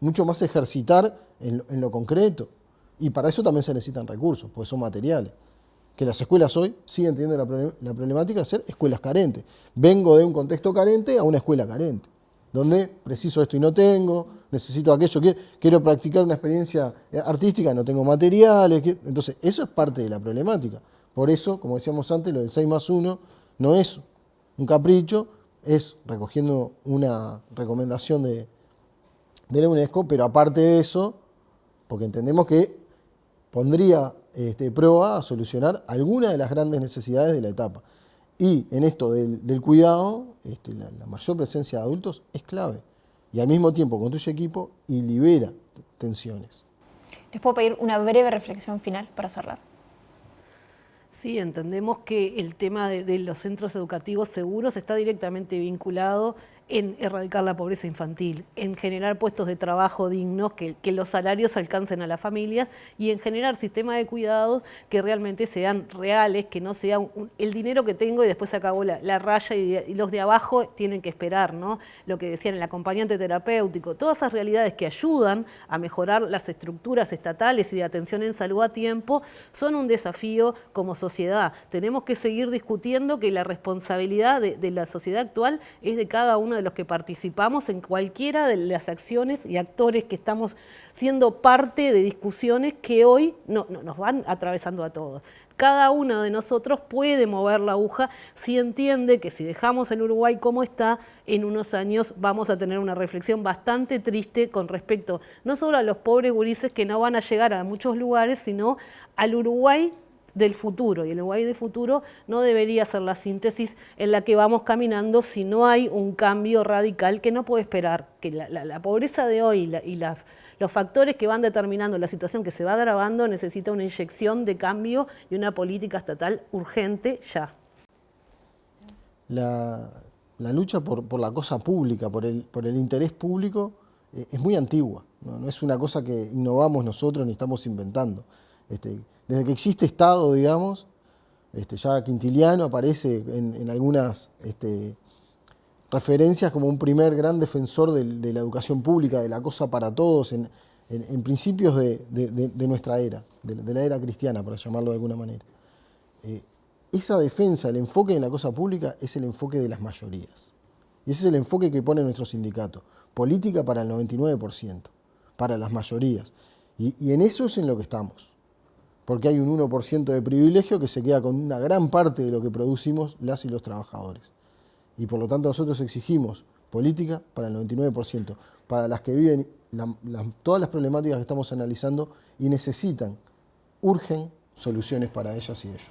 mucho más ejercitar en lo concreto. Y para eso también se necesitan recursos, porque son materiales. Que las escuelas hoy siguen teniendo la problemática de ser escuelas carentes. Vengo de un contexto carente a una escuela carente, donde preciso esto y no tengo, necesito aquello, quiero practicar una experiencia artística, no tengo materiales. Entonces, eso es parte de la problemática. Por eso, como decíamos antes, lo del 6+1 no es un capricho, es recogiendo una recomendación de la UNESCO, pero aparte de eso, porque entendemos que pondría prueba a solucionar algunas de las grandes necesidades de la etapa. Y en esto del cuidado, la mayor presencia de adultos es clave. Y al mismo tiempo construye equipo y libera tensiones. ¿Les puedo pedir una breve reflexión final para cerrar? Sí, entendemos que el tema de los centros educativos seguros está directamente vinculado en erradicar la pobreza infantil, en generar puestos de trabajo dignos, que los salarios alcancen a las familias, y en generar sistemas de cuidados que realmente sean reales, que no sea el dinero que tengo y después se acabó la raya y los de abajo tienen que esperar, ¿no? Lo que decían, el acompañante terapéutico, todas esas realidades que ayudan a mejorar las estructuras estatales y de atención en salud a tiempo, son un desafío como sociedad. Tenemos que seguir discutiendo que la responsabilidad de la sociedad actual es de cada uno de los que participamos en cualquiera de las acciones y actores que estamos siendo parte de discusiones que hoy nos van atravesando a todos. Cada uno de nosotros puede mover la aguja si entiende que si dejamos el Uruguay como está, en unos años vamos a tener una reflexión bastante triste con respecto no solo a los pobres gurises que no van a llegar a muchos lugares, sino al Uruguay del futuro. Y el Uruguay del futuro no debería ser la síntesis en la que vamos caminando si no hay un cambio radical que no puede esperar. Que la pobreza de hoy los factores que van determinando la situación que se va agravando necesita una inyección de cambio y una política estatal urgente ya. La lucha por la cosa pública, por el interés público, es muy antigua. No es una cosa que innovamos nosotros ni estamos inventando. Desde que existe Estado, digamos, ya Quintiliano aparece en algunas referencias como un primer gran defensor de la educación pública, de la cosa para todos, en principios de nuestra era, de la era cristiana, para llamarlo de alguna manera. Esa defensa, el enfoque en la cosa pública es el enfoque de las mayorías. Y ese es el enfoque que pone nuestro sindicato. Política para el 99%, para las mayorías. Y en eso es en lo que estamos. Porque hay un 1% de privilegio que se queda con una gran parte de lo que producimos las y los trabajadores. Y por lo tanto nosotros exigimos política para el 99%, para las que viven todas las problemáticas que estamos analizando y necesitan, urgen soluciones para ellas y ellos.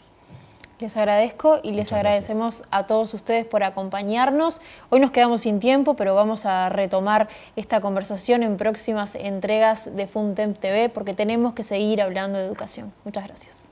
Les agradezco y les agradecemos a todos ustedes por acompañarnos. Hoy nos quedamos sin tiempo, pero vamos a retomar esta conversación en próximas entregas de FUNTEP TV porque tenemos que seguir hablando de educación. Muchas gracias.